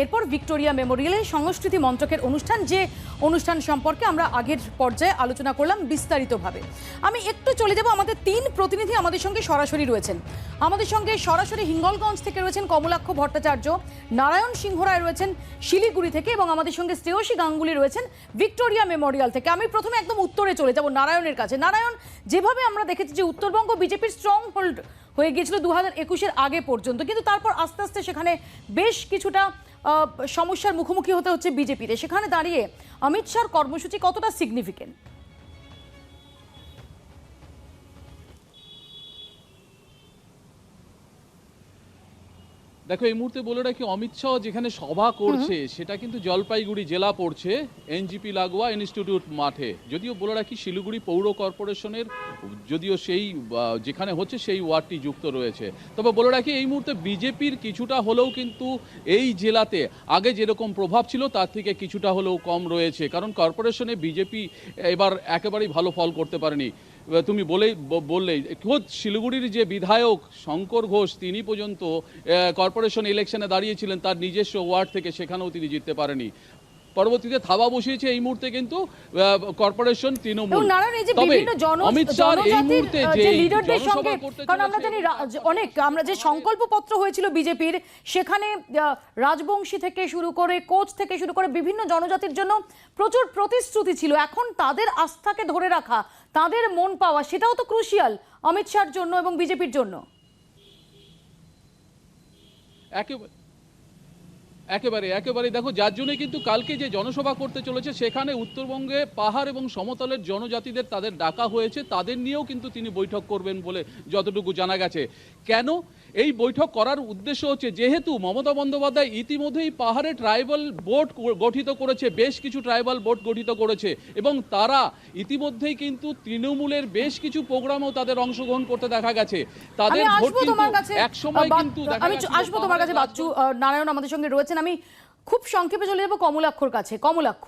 এরপর ভিক্টোরিয়া মেমোরিয়ালে সংস্কৃতি মন্ত্রকের অনুষ্ঠান, যে অনুষ্ঠান সম্পর্কে আমরা আগের পর্যায়ে আলোচনা করলাম বিস্তারিতভাবে। আমি একটু চলে যাব, আমাদের 3 প্রতিনিধি আমাদের সঙ্গে সরাসরি রয়েছেন। আমাদের সঙ্গে সরাসরি হিঙ্গলগঞ্জ থেকে রয়েছেন কমলাক্ষ ভট্টাচার্য, নারায়ণ সিংহ রায় রয়েছেন শিলিগুড়ি থেকে এবং আমাদের সঙ্গে শ্রেয়সী গাঙ্গুলি রয়েছেন ভিক্টোরিয়া মেমোরিয়াল থেকে। আমি প্রথমে একদম উত্তরে চলে যাব নারায়ণের কাছে। নারায়ণ, যেভাবে আমরা দেখেছি যে উত্তরবঙ্গ বিজেপির স্ট্রং হোল্ড হয়ে গিয়েছিল 2021-এর আগে পর্যন্ত, কিন্তু তারপর আস্তে আস্তে সেখানে বেশ কিছুটা সমস্যার মুখোমুখি হতে হচ্ছে বিজেপিতে। সেখানে দাঁড়িয়ে অমিত শাহর কর্মসূচি কতটা সিগনিফিকেন্ট? দেখো, এই মুহূর্তে বলে রাখি, অমিত শাহ যেখানে সভা করছে সেটা কিন্তু জলপাইগুড়ি জেলা পড়ছে, এনজিপি লাগোয়া ইনস্টিটিউট মাঠে। যদিও বলে রাখি শিলিগুড়ি পৌর কর্পোরেশনের যদিও সেই যেখানে হচ্ছে সেই ওয়ার্ডটি যুক্ত রয়েছে, তবে বলে রাখি এই মুহূর্তে বিজেপির কিছুটা হলেও কিন্তু এই জেলাতে আগে যেরকম প্রভাব ছিল তার থেকে কিছুটা হলেও কম রয়েছে, কারণ কর্পোরেশনে বিজেপি এবার একেবারেই ভালো ফল করতে পারেনি। তুমি বললে খোদ শিলিগুড়ির যে বিধায়ক শঙ্কর ঘোষ, তিনি পর্যন্ত কর্পোরেশন ইলেকশনে দাঁড়িয়েছিলেন তার নিজস্ব ওয়ার্ড থেকে, সেখানেও তিনি জিততে পারেননি। পরবর্তীতে থাবা বসিয়েছে এই মুহূর্তে কিন্তু কর্পোরেশন তৃণমূল। তবে অমিত শাহ এই মুহূর্তে যে জনসভা করতে, কারণ আমরা জানি আমরা যে সংকল্পপত্র হয়েছিল বিজেপির, সেখানে রাজবংশী থেকে শুরু করে কোচ থেকে শুরু করে বিভিন্ন জনজাতির জন্য প্রচুর প্রতিশ্রুতি ছিল। এখন তাদের আস্থাকে ধরে রাখা, তাদের মন পাওয়া, সেটাও তো ক্রুশিয়াল অমিত শাহর জন্য এবং বিজেপির জন্য। একেবারে দেখো, যার জন্য কিন্তু কালকে যে জনসভা করতে চলেছে সেখানে উত্তরবঙ্গে পাহাড় এবং সমতলের জনজাতিদের তাদের ডাকা হয়েছে, তাদের নিয়েও কিন্তু তিনি বৈঠক করবেন বলে যতটুকু জানা গেছে। কেন এই বৈঠক করার উদ্দেশ্য হচ্ছে, যেহেতু মমতা বন্দ্যোপাধ্যায় ইতিমধ্যেই পাহাড়ে ট্রাইবাল বোর্ড গঠিত করেছে, বেশ কিছু ট্রাইবাল বোর্ড গঠিত করেছে এবং তারা ইতিমধ্যেই কিন্তু তৃণমূলের বেশ কিছু প্রোগ্রামেও তাদের অংশগ্রহণ করতে দেখা গেছে। তাদের ভোট কিন্তু একসময় কিন্তু আমি আসবো তোমার কাছে বাচ্চু। নারায়ণ আমাদের সঙ্গে রয়েছেন, আমি খুব সংক্ষেপে চলে যাবো কমলাক্ষর কাছে। কমলাক্ষ,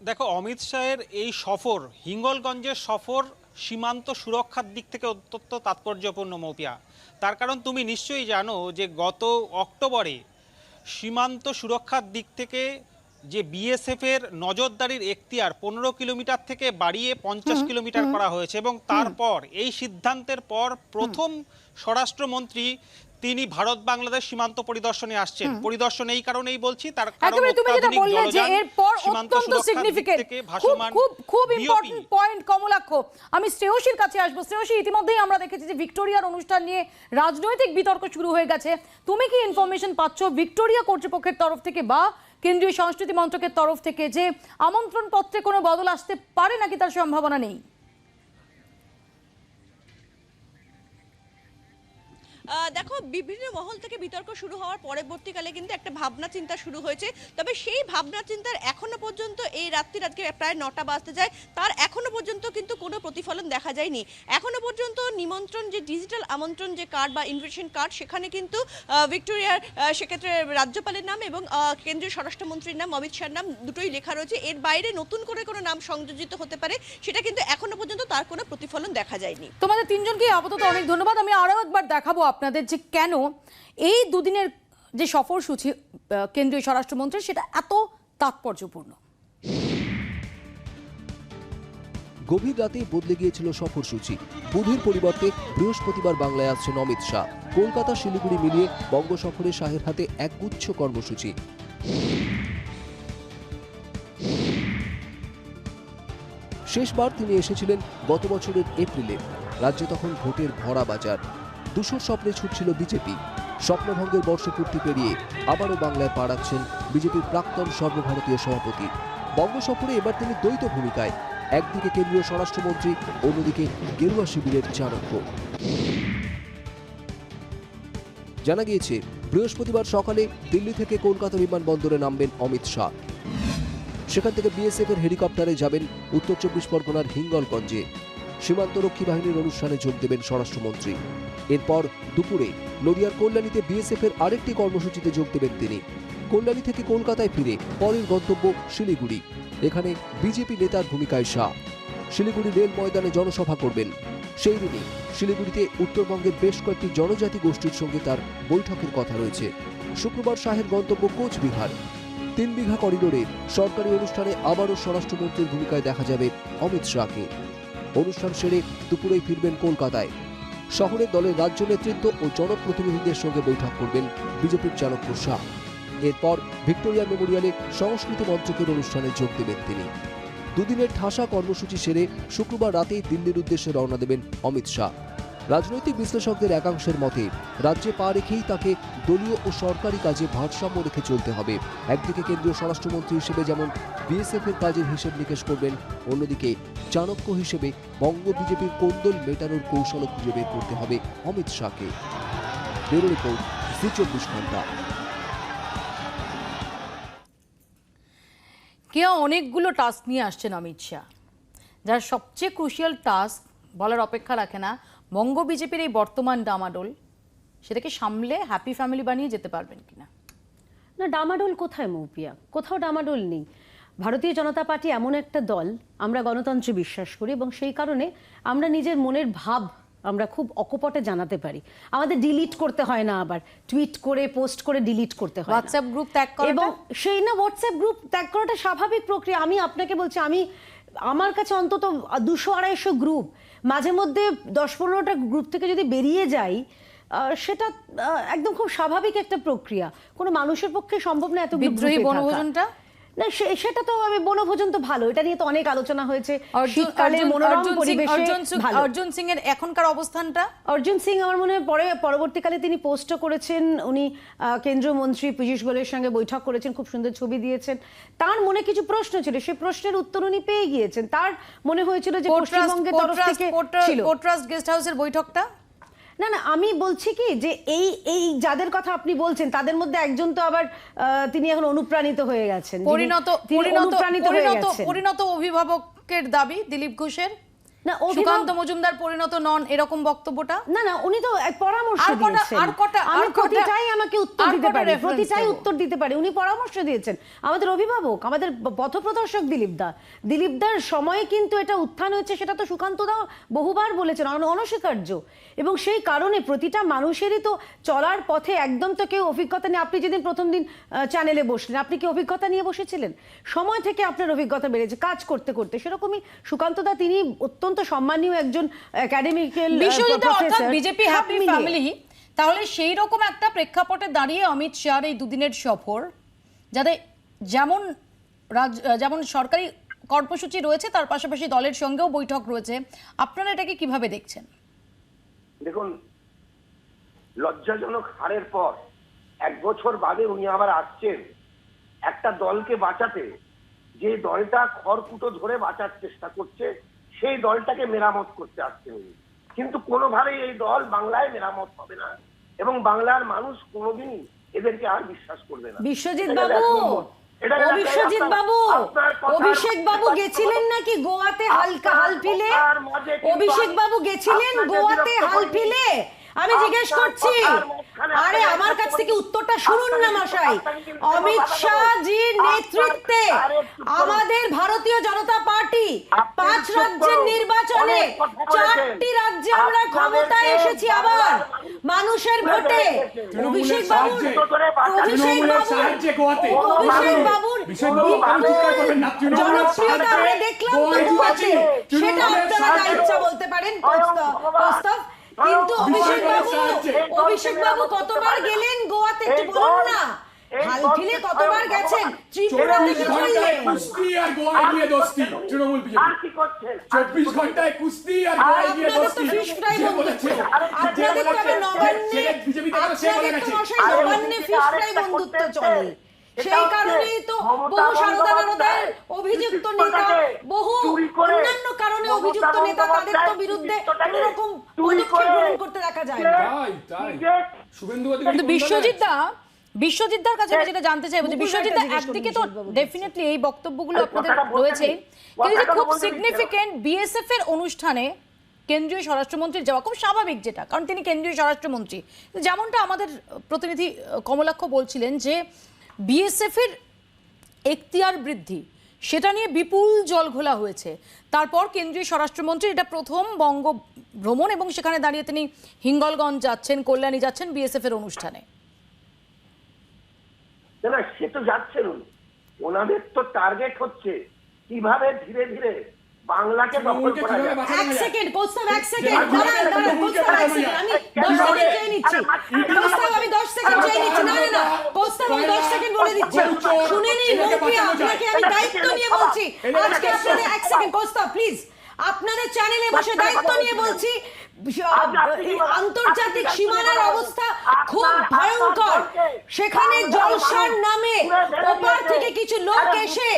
দেখো, অমিত শাহের এই সফর, হিঙ্গলগঞ্জের সফর সীমান্ত সুরক্ষার দিক থেকে অত্যন্ত তাৎপর্যপূর্ণ মৌপিয়া। তার কারণ তুমি নিশ্চয়ই জানো যে গত অক্টোবরে সীমান্ত সুরক্ষার দিক থেকে যে বিএসএফের নজরদারির এখতিয়ার 15 কিলোমিটার থেকে বাড়িয়ে 50 কিলোমিটার করা হয়েছে এবং তারপর এই সিদ্ধান্তের পর প্রথম স্বরাষ্ট্রমন্ত্রী তিনি ভারত বাংলাদেশ সীমান্ত পরিদর্শনে আসছেন। পরিদর্শন এই কারণেই বলছি, তার কারণ খুব ইম্পর্টেন্ট পয়েন্ট কমলাক্ষ। আমি শ্রেয়সীর কাছে আসবো। শ্রেয়সী, ইতিমধ্যেই আমরা দেখেছি যে ভিক্টোরিয়ার অনুষ্ঠান নিয়ে রাজনৈতিক বিতর্ক শুরু হয়ে গেছে। তুমি কি ইনফরমেশন পাচ্ছ ভিক্টোরিয়া কর্তৃপক্ষের তরফ থেকে বা কেন্দ্রীয় সংস্কৃতি মন্ত্রকের তরফ থেকে যে আমন্ত্রণ পত্রে কোনো বদল আসতে পারে নাকি তার সম্ভাবনা নেই? দেখো বিভিন্ন মহল থেকে বিতর্ক শুরু হওয়ার পরবর্তীকালে কিন্তু একটা ভাবনা চিন্তা শুরু হয়েছে, তবে সেই ভাবনা চিন্তার এখনো পর্যন্ত এই রাত্রি প্রায় 9টা বাজতে যায়, তার এখনো পর্যন্ত কিন্তু কোনো প্রতিফলন দেখা যায়নি। এখনো পর্যন্ত নিমন্ত্রণ যে ডিজিটাল আমন্ত্রণ যে কার্ড বা ইনভিটেশন কার্ড, সেখানে কিন্তু ভিক্টোরিয়ার সেক্ষেত্রে রাজ্যপালের নাম এবং কেন্দ্রীয় স্বরাষ্ট্রমন্ত্রীর নাম অমিত শাহর নাম দুটোই লেখা রয়েছে। এর বাইরে নতুন করে কোনো নাম সংযোজিত হতে পারে সেটা কিন্তু এখনো পর্যন্ত তার কোনো প্রতিফলন দেখা যায়নি। তোমাদের তিনজনকে আপাতত অনেক ধন্যবাদ। আমি আরো একবার দেখাবো আপনাদের যে কেন এই দুদিনের যে সফরসূচি কেন্দ্রীয় স্বরাষ্ট্রমন্ত্রী সেটা এত তাৎপর্যপূর্ণ। গভীর রাতে বদলে গিয়েছিল সফরসূচি। বুধের পরিবর্তে বৃহস্পতিবার বাংলায় আসছেন অমিত শাহ। কলকাতা শিলিগুড়ি মিলিয়ে বঙ্গ সফরে শাহের হাতে একগুচ্ছ কর্মসূচি। শেষবার তিনি এসেছিলেন গত বছরের এপ্রিলে। রাজ্যে তখন ভোটের ভরা বাজার। দুশোর স্বপ্নে ছুটছিল বিজেপি। স্বপ্নভঙ্গের বর্ষপূর্তি পেরিয়ে আবারও বাংলায় পা রাখছেন বিজেপির প্রাক্তন সর্বভারতীয় সভাপতি। বঙ্গ সফরে এবার তিনি দ্বৈত ভূমিকায়, একদিকে কেন্দ্রীয় স্বরাষ্ট্রমন্ত্রী, অন্যদিকে গেরুয়া শিবিরের চাণক্য। জানা গিয়েছে বৃহস্পতিবার সকালে দিল্লি থেকে কলকাতা বিমানবন্দরে নামবেন অমিত শাহ। সেখান থেকে বিএসএফ এর হেলিকপ্টারে যাবেন উত্তর 24 পরগনার হিঙ্গলগঞ্জে। সীমান্তরক্ষী বাহিনীর অনুষ্ঠানে যোগ দেবেন স্বরাষ্ট্রমন্ত্রী। এরপর দুপুরে নদিয়ার কল্যাণীতে বিএসএফ এর আরেকটি কর্মসূচিতে যোগ দেবেন তিনি। কল্যাণী থেকে কলকাতায় ফিরে পরের গন্তব্য শিলিগুড়ি। এখানে বিজেপি নেতার ভূমিকায় শাহ। শিলিগুড়ি রেল ময়দানে জনসভা করবেন। সেই দিনই শিলিগুড়িতে উত্তরবঙ্গের বেশ কয়েকটি জনজাতি গোষ্ঠীর সঙ্গে তার বৈঠকের কথা রয়েছে। শুক্রবার শাহের গন্তব্য কোচবিহার। 3 বিঘা করিডোরে সরকারি অনুষ্ঠানে আবারও স্বরাষ্ট্রমন্ত্রীর ভূমিকায় দেখা যাবে অমিত শাহকে। অনুষ্ঠান সেরে দুপুরেই ফিরবেন কলকাতায়। শহরে দলের রাজ্য নেতৃত্ব ও জনপ্রতিনিধিদের সঙ্গে বৈঠক করবেন বিজেপির চাণক্য শাহ। এরপর ভিক্টোরিয়া মেমোরিয়ালে সংস্কৃতি মন্ত্রকের অনুষ্ঠানে যোগ দেবেন তিনি। দুদিনের ঠাসা কর্মসূচি সেরে শুক্রবার রাতেই দিল্লির উদ্দেশ্যে রওনা দেবেন অমিত শাহ। রাজনৈতিক বিশ্লেষকদের একাংশের মতে রাজ্যে পা রেখেই তাকে দলীয় ও সরকারি কাজে ভারসাম্য রেখে চলতে হবে। একদিকে কেন্দ্রীয় স্বরাষ্ট্রমন্ত্রী হিসেবে যেমন বিএসএফ এর কাজের হিসেব নিকেশ করবেন, অন্যদিকে চাণক্য হিসেবে বঙ্গ বিজেপির কোন্দল মেটানোর কৌশল খুঁজে বের করতে হবে অমিত শাহকে। ব্যুরো রিপোর্ট, জি 24 ঘন্টা। কেউ অনেকগুলো টাস্ক নিয়ে আসছেন অমিত শাহ, যার সবচেয়ে ক্রুশিয়াল টাস্ক বলার অপেক্ষা রাখে না। বঙ্গ বিজেপির এই বর্তমান ডামাডোল, সেটাকে সামলে হ্যাপি ফ্যামিলি বানিয়ে যেতে পারবেন কিনা? না, ডামাডোল কোথায় মৌপিয়া? কোথাও ডামাডোল নেই। ভারতীয় জনতা পার্টি এমন একটা দল, আমরা গণতন্ত্রে বিশ্বাস করি এবং সেই কারণে আমরা নিজের মনের ভাব আমরা খুব অকপটে জানাতে পারি। আমাদের ডিলিট করতে হয় না, আবার টুইট করে পোস্ট করে ডিলিট করতে হয়। হোয়াটসঅ্যাপ গ্রুপ ত্যাগ করা, এবং সেই না, হোয়াটসঅ্যাপ গ্রুপ ত্যাগ করাটা স্বাভাবিক প্রক্রিয়া। আমি আপনাকে বলছি, আমার কাছে অন্তত 200-250 গ্রুপ, মাঝে মধ্যে 10-15টা গ্রুপ থেকে যদি বেরিয়ে যাই, সেটা একদম খুব স্বাভাবিক একটা প্রক্রিয়া। কোনো মানুষের পক্ষে সম্ভব না এত বিদ্রোহী বনভোজনটা। না, সেটা তো বনভোজন তো ভালো, এটা নিয়ে তো অনেক আলোচনা হয়েছে। শীতকালে মনোরম পরিবেশে অর্জুন সিং এর এখনকার অবস্থানটা, অর্জুন সিং আমার মনে হয় পরবর্তীকালে তিনি পোস্টও করেছেন, উনি কেন্দ্রীয় মন্ত্রী পীযূষ গোয়েলের সঙ্গে বৈঠক করেছেন, খুব সুন্দর ছবি দিয়েছেন। তার মনে কিছু প্রশ্ন ছিল, সেই প্রশ্নের উত্তর উনি পেয়ে গিয়েছেন। তার মনে হয়েছিল যে পশ্চিমবঙ্গের তরফ থেকে ছিল পোর্ট্রাস্ট গেস্ট হাউসের বৈঠকটা। না, আমি বলছি কি যে এই যাদের কথা আপনি বলছেন তাদের মধ্যে একজন তো আবার তিনি এখন অনুপ্রাণিত হয়ে গেছেন, পরিণত অভিভাবকের দাবি দিলীপ ঘোষের। না, সুকান্ত মজুমদার পরিণত নন, এরকম বক্তব্যটা। না, উনি তো পরামর্শ দিয়েছেন। আমি প্রতিটাই আমাকে উত্তর দিতে পারি, প্রতিটাই উত্তর দিতে পারি। উনি পরামর্শ দিয়েছেন, আমাদের অভিভাবক, আমাদের পথপ্রদর্শক দিলীপদার সময়ে কিন্তু এটা উত্থান হয়েছে, সেটা তো সুকান্ত দাও বহুবার বলেছেন, অনস্বীকার্য। এবং সেই কারণে প্রতিটা মানুষেরই তো চলার পথে একদম তো কেউ অভিজ্ঞতা নেই। আপনি যেদিন প্রথম দিন চ্যানেলে বসলেন, আপনি কি অভিজ্ঞতা নিয়ে বসেছিলেন? সময় থেকে আপনার অভিজ্ঞতা বেড়েছে কাজ করতে করতে। সেরকমই সুকান্ত দা, তিনি অত্যন্ত সম্মানীয় একজন academical professor. BJP happy family, তাহলে সেই রকম একটা প্রেক্ষাপটে দাঁড়িয়ে অমিত শাহর এই দুদিনের সফর, যাতে যেমন সরকারি কর্মসূচি রয়েছে তার পাশাপাশি দলের সঙ্গেও বৈঠক রয়েছে, আপনারা এটাকে কিভাবে দেখছেন? দেখুন, লজ্জাজনক হারের পর 1 বছর বাদে উনি আবার আসছেন একটা দলকে বাঁচাতে। যে দলটা খড়কুটো ধরে বাঁচার চেষ্টা করছে, সেই দলটাকে মেরামত করতে আসছেন উনি। কিন্তু কোনোভাবেই এই দল বাংলায় মেরামত হবে না, এবং বাংলার মানুষ কোনোদিনই এদেরকে আর বিশ্বাস করবে না। বিশ্বজিৎ এটা গেল বাবু, এক নম্বর। এটা গেল অভিষেক বাবু, আপনার কথার- অভিষেক বাবু গেছিলেন নাকি গোয়াতে হালকা হালফিলে? কথার মাঝে কিন্তু অভিষেক বাবু গেছিলেন আপনাকে গোয়াতে বিরক্ত হালফিলে? আমি জিজ্ঞেস আপনার করছি। কথার মাঝখানে আরে আপনাকে আমার কাছ একটা থেকে উত্তরটা শুনুন না মশাই। আপনাকে কিন্তু অমিত কথা শাহ বলবো। জির নেতৃত্বে আরে চুপ করুন। আমাদের ভারতীয় জনতা পার্টি আপনি 5 চুপ রাজ্যের করুন। নির্বাচনে অনেক কথা বলেছেন। 4টি রাজ্যে আমরা ক্ষমতায় আপনাদেরকে এসেছি আবার মানুষের ভোটে। অভিষেক বাবুর তৃণমূলের সাহায্যে গোয়াতে অভিষেক বাবুর জনপ্রিয়তা আমরা দেখলাম তো গোয়াতে। সেটা আপনারা যা ইচ্ছা বলতে পারেন কৌস্তভ, কিন্তু অভিষেক বাবু কতবার গেলেন গোয়াতে একটু বলুন না। হালফিলে কতবার গেছেন? ত্রিপুরাতে কি করলেন? কুস্তি আর গোয়ায় গিয়ে দোস্তি তৃণমূল বিজেপি আর কি করছেন? 24 ঘন্টায় কুস্তি আর গোয়ায় গিয়ে আপনাদের তো দোস্তি। ফিশ ফ্রাই যে বন্ধুত্ব। বলেছে, আপনাদের তো আবার নবান্নে, বিজেপি থেকে সে বলে আপনাদের তো গেছে। মশাই নবান্নে ফিশ ফ্রাই বন্ধুত্ব চলে। সেই কারণেই তো বহু সারদা নারদার অভিযুক্ত নেতা, বহু অন্যান্য কারণে অভিযুক্ত নেতা, তাদের তো বিরুদ্ধে কোন রকম পদক্ষেপ গ্রহণ করতে দেখা যায় না। তাই শুভেন্দু কিন্তু বিশ্বজিৎদার কাছে আমি যেটা জানতে চাইবো যে বিশ্বজিৎদা একদিকে তো ডেফিনেটলি এই বক্তব্যগুলো আপনাদের রয়েছে, কিন্তু যে খুব সিগনিফিকেন্ট বিএসএফ এর অনুষ্ঠানে কেন্দ্রীয় স্বরাষ্ট্রমন্ত্রীর যাওয়া খুব স্বাভাবিক, যেটা কারণ তিনি কেন্দ্রীয় স্বরাষ্ট্রমন্ত্রী। যেমনটা আমাদের প্রতিনিধি কমলাক্ষ বলছিলেন যে বিএসএফ এর এখতিয়ার বৃদ্ধি, সেটা নিয়ে বিপুল জলঘোলা হয়েছে। তারপর কেন্দ্রীয় স্বরাষ্ট্রমন্ত্রী এটা প্রথম বঙ্গ ভ্রমণ এবং সেখানে দাঁড়িয়ে তিনি হিঙ্গলগঞ্জ যাচ্ছেন, কল্যাণী যাচ্ছেন বিএসএফ এর অনুষ্ঠানে। না সে তো যাচ্ছেন উনি। ওনাদের তো টার্গেট হচ্ছে কিভাবে ধীরে ধীরে বাংলাকে দখল করা যায়। এক সেকেন্ড কৌস্তভ, এক সেকেন্ড দাঁড়ান, কৌস্তভ এক সেকেন্ড, আমি 10 সেকেন্ড চেয়ে নিচ্ছি। কৌস্তভ আমি 10 সেকেন্ড চেয়ে নিচ্ছি। না না না কৌস্তভ আমি 10 সেকেন্ড বলে দিচ্ছি, শুনে নিন। মৌপিয়া, আপনাকে আমি দায়িত্ব নিয়ে বলছি আজকে আপনাদের। এক সেকেন্ড কৌস্তভ প্লিজ, আপনাদের চ্যানেলে বসে দায়িত্ব নিয়ে বলছি। আন্তর্জাতিক সীমানার অবস্থা খুব ভয়ঙ্কর। সেখানে জলসার নামে ওপার থেকে কিছু লোক এসে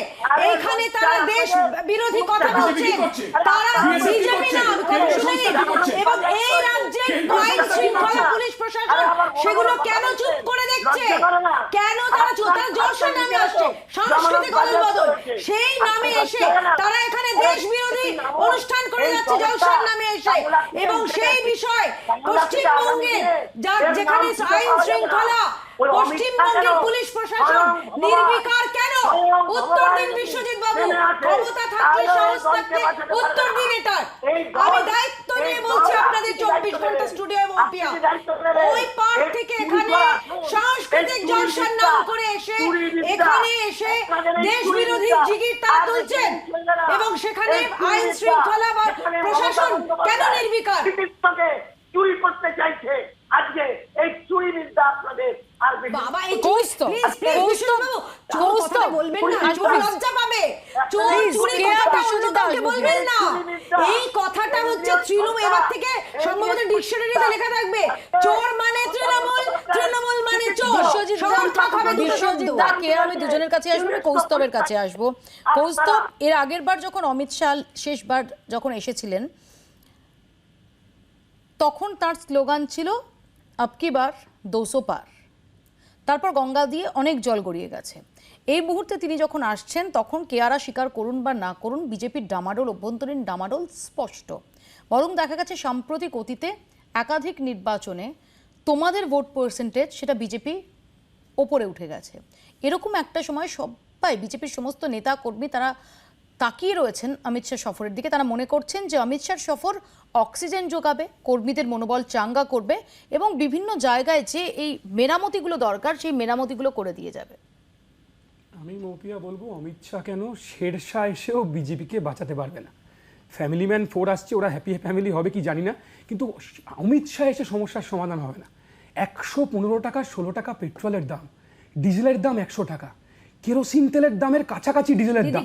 এইখানে তারা দেশ বিরোধী কথা বলছে। তারা বিজেপি না, কথা শুনে নিন। এবং এই রাজ্যের আইন শৃঙ্খলা পুলিশ প্রশাসন সেগুলো কেন চুপ করে দেখছে? কেন তারা চুপ? তারা জলসার নামে আসছে, সাংস্কৃতিক বদল, সেই নামে এসে তারা এখানে দেশ বিরোধী অনুষ্ঠান করে যাচ্ছে জলসার নামে এসে। এবং সেই বিষয় পশ্চিমবঙ্গে যেখানে আইন শৃঙ্খলা, পশ্চিমবঙ্গের পুলিশ প্রশাসন নির্বিকার কেন? উত্তর দিন বিশ্বজিৎ বাবু, ক্ষমতা থাকলে, সাহস থাকলে উত্তর দিন এটার। আমি দায়িত্ব নিয়ে বলছি আপনাদের 24 ঘন্টা স্টুডিও মৌপিয়া, ওই পার্ক থেকে এখানে সাংস্কৃতিক জলসার নাম করে এসে এখানে এসে দেশ বিরোধী জিগির তারা তুলছেন এবং সেখানে আইন শৃঙ্খলা বা প্রশাসন কেন নির্বিকার? চুরি করতে চাইছে। আজকে এই চুরি বিদ্যা আপনাদের আর বাবা এই কৌস্তভ, কৌস্তভ বলবেন না, চোর লজ্জা পাবে। চোর চুরি কথাটা অন্য কাউকে বলবেন না। এই কথাটা হচ্ছে তৃণমূল, এবার থেকে সম্ভবত ডিকশনারিতে লেখা থাকবে চোর মানে তৃণমূল, তৃণমূল মানে চোর। বিশ্বজিৎদাকে আমি দুজনের কাছে আসবো, কৌস্তবের কাছে আসবো। কৌস্তব, এর আগের বার যখন অমিত শাহ শেষবার যখন এসেছিলেন তখন তার স্লোগান ছিল আবকি বার 200 পার। তারপর গঙ্গা দিয়ে অনেক জল গড়িয়ে গেছে। এই মুহূর্তে তিনি যখন আসছেন তখন কেয়ারা স্বীকার করুন বা না করুন, বিজেপির ডামাডোল, অভ্যন্তরীণ ডামাডোল স্পষ্ট। বরং দেখা গেছে সাম্প্রতিক অতীতে একাধিক নির্বাচনে তোমাদের ভোট পার্সেন্টেজ সেটা বিজেপি ওপরে উঠে গেছে। এরকম একটা সময় সবাই বিজেপির সমস্ত নেতা কর্মী তারা তাকিয়ে রয়েছেন অমিত শাহ সফরের দিকে। তারা মনে করছেন যে অমিত শাহ সফর অক্সিজেন যোগাবে, কর্মীদের মনোবল চাঙ্গা করবে এবং বিভিন্ন জায়গায় যে এই মেরামতিগুলো দরকার সেই মেরামতিগুলো করে দিয়ে যাবে। আমি মৌপিয়া বলবো, অমিত শাহ কেন শেরশাহ এসেও বিজেপিকে বাঁচাতে পারবে না। ফ্যামিলি ম্যান 4 আসছে, ওরা হ্যাপি ফ্যামিলি হবে কি জানি না, কিন্তু অমিত শাহ এসে সমস্যার সমাধান হবে না। 115 টাকা 16 টাকা পেট্রোলের দাম, ডিজেলের দাম 100 টাকা, কেরোসিন তেলের দামের কাছাকাছি ডিজেলের দাম।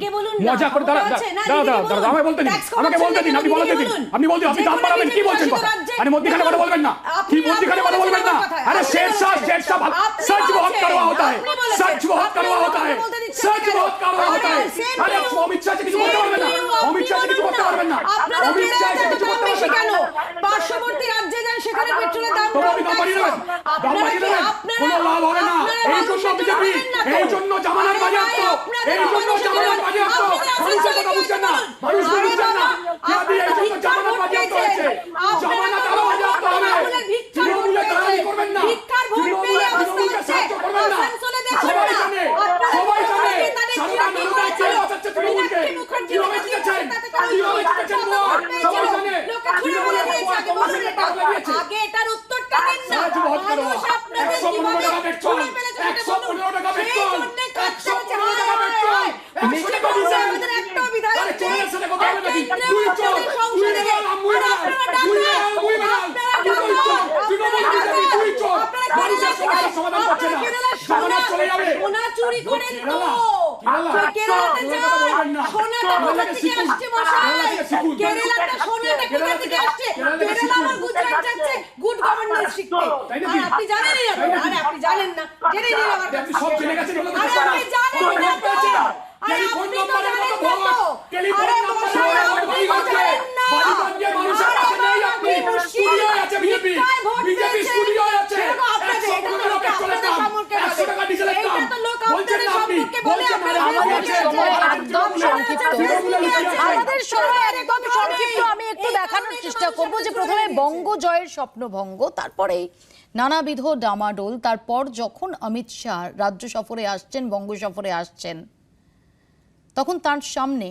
মজা করে দাঁড়া, আমাকে বলতে দিন, আমাকে বলতে দিন, আপনি বলতে দিন, আপনি বলতে, আপনি দাম বাড়াবেন, কি বলছেন কথা? আরে মধ্যখানে কথা বলবেন না, কি মধ্যখানে কথা বলবেন না। अरे शेरशाह सच बहुत करवा होता है, सच बहुत करवा होता है। सच बहुत कारण होता है। अरे अमित शाह जी কিছু করতে পারবেন না, অমিত শাহ কিছু করতে পারবেন না, অমিত শাহ কিছু করতে পারবেন না। পার্শ্ববর্তী রাজ্যে যান, সেখানে পেট্রোলের দাম কোনো লাভ হবে না। এই জন্য বিজেপি, এই জন্য জামানত বাজেয়াপ্ত, এই জন্য জামানত বাজেয়াপ্ত। মানুষের কথা বুঝছেন না, মানুষ বুঝছেন না। এই জন্য জামানত বাজেয়াপ্ত হয়েছে, জামানত আরো বাজেয়াপ্ত হবে। তৃণমূলে দাঁড়াই করবেন না, তৃণমূলকে সাহায্য করবেন না। সবাই জানে, সবাই জানে সারদা নরদা কে বাঁচাচ্ছে তৃণমূলকে, কিভাবে জিতেছেন, কিভাবে জিতেছেন সবাই জানে। তৃণমূলে কংগ্রেসের টাকা লাগিয়েছে। আগে এটার উত্তরটা দিন না। মানুষ আপনাদের 115 টাকা পেট্রোল, 115 টাকা পেট্রোল, 115 টাকা পেট্রোল, 100 টাকা ডিজেল। আরে চোরের সাথে কথা হবে নাকি? তুই চোর, তুই বেলাল, মুই বেলাল, তুই বেলাল, মুই বেলাল, তুই চোর, তৃণমূল বিজেপি, তুই চোর। মানুষের সমস্যার সমাধান করছে না, জামানত চলে যাবে। সোনা চুরি করে তো কেরালাতে যান, সোনাটা কোথা থেকে আসছে মশাই? কেরালাতে সোনাটা কোথা থেকে আসছে? কেরালা আর গুজরাট যাচ্ছে গুড গভর্নেন্স শিখতে। আর আপনি জানেনই না, আরে আপনি জানেন না, জেনে নিন আমার কাছে। আপনি সব জেনে গেছেন, আরে আপনি জানেন না তো, আরে আপনি তো জানেন না তো। আরে মশাই আপনি তো জানেন না। বাড়িগঞ্জে মানুষের কাছে নেই, আপনি স্টুডিও আছে বিজেপি, বিজেপি স্টুডিও আছে। 115 টাকা পেট্রোলের দাম, 100 টাকা ডিজেলের দাম। বলছেন না আপনি, বলছেন না একদম সংক্ষিপ্ত, আমাদের সময় একদম সংক্ষিপ্ত। আমি একটু দেখানোর চেষ্টা করব যে প্রথমে বঙ্গ জয়ের স্বপ্নভঙ্গ, তারপরে নানাবিধ ডামাডোল, তারপর যখন অমিত শাহ রাজ্য সফরে আসছেন, বঙ্গ সফরে আসছেন, তখন তার সামনে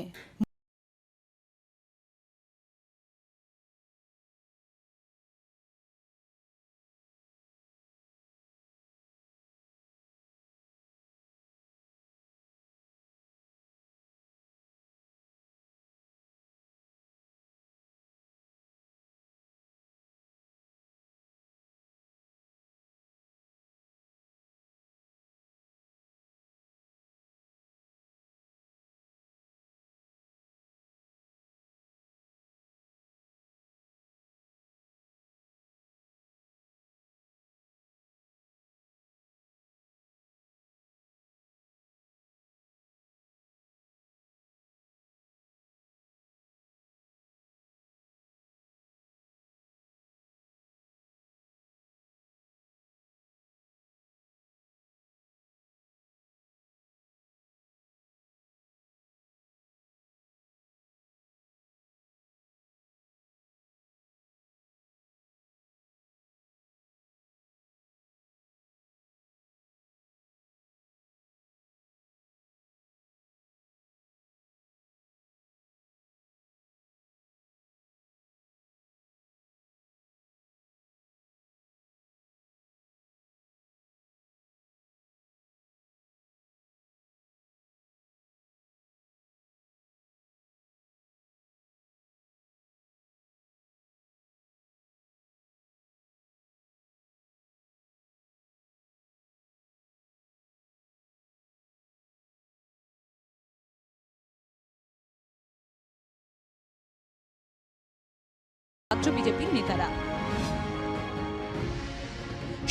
রাজ্য বিজেপির নেতারা।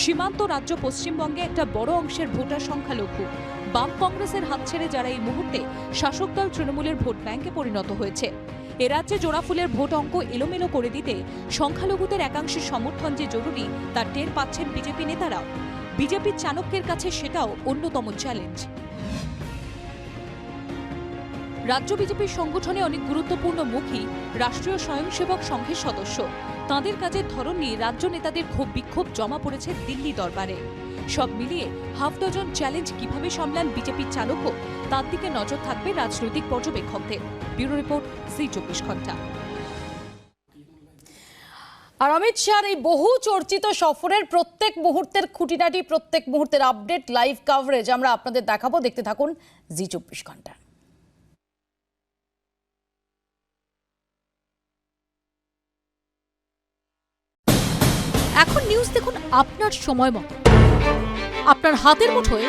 সীমান্ত রাজ্য পশ্চিমবঙ্গে একটা বড় অংশের ভোটার সংখ্যালঘু। বাম কংগ্রেসের হাত ছেড়ে যারা এই মুহূর্তে শাসক দল তৃণমূলের ভোট ব্যাংকে পরিণত হয়েছে। এ রাজ্যে জোড়াফুলের ভোট অঙ্ক এলোমেলো করে দিতে সংখ্যালঘুদের একাংশের সমর্থন যে জরুরি তার টের পাচ্ছেন বিজেপি নেতারাও। বিজেপির চাণক্যের কাছে সেটাও অন্যতম চ্যালেঞ্জ। রাজ্য বিজেপির সংগঠনে অনেক গুরুত্বপূর্ণ মুখী রাষ্ট্রীয় স্বয়ংসেবক সংঘের সদস্য। তাঁদের কাজের ধরন নিয়ে রাজ্য নেতাদের ক্ষোভ বিক্ষোভ জমা পড়েছে দিল্লি দরবারে। সব মিলিয়ে হাফ ডজন চ্যালেঞ্জ কিভাবে সামলান বিজেপির চালকও, তার দিকে নজর থাকবে রাজনৈতিক পর্যবেক্ষকদের। ব্যুরো রিপোর্ট, জি24 ঘন্টা। আর অমিত শাহর এই বহু চর্চিত সফরের প্রত্যেক মুহূর্তের খুঁটিনাটি, প্রত্যেক মুহূর্তের আপডেট, লাইভ কভারেজ আমরা আপনাদের দেখাবো। দেখতে থাকুন জি24 ঘন্টা। এখন নিউজ দেখুন আপনার সময় মতো, আপনার হাতের মুঠোয়,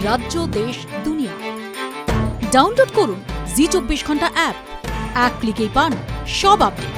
রাজ্য, দেশ, দুনিয়া। ডাউনলোড করুন জি24 ঘন্টা অ্যাপ। এক ক্লিকেই পান সব আপডেট।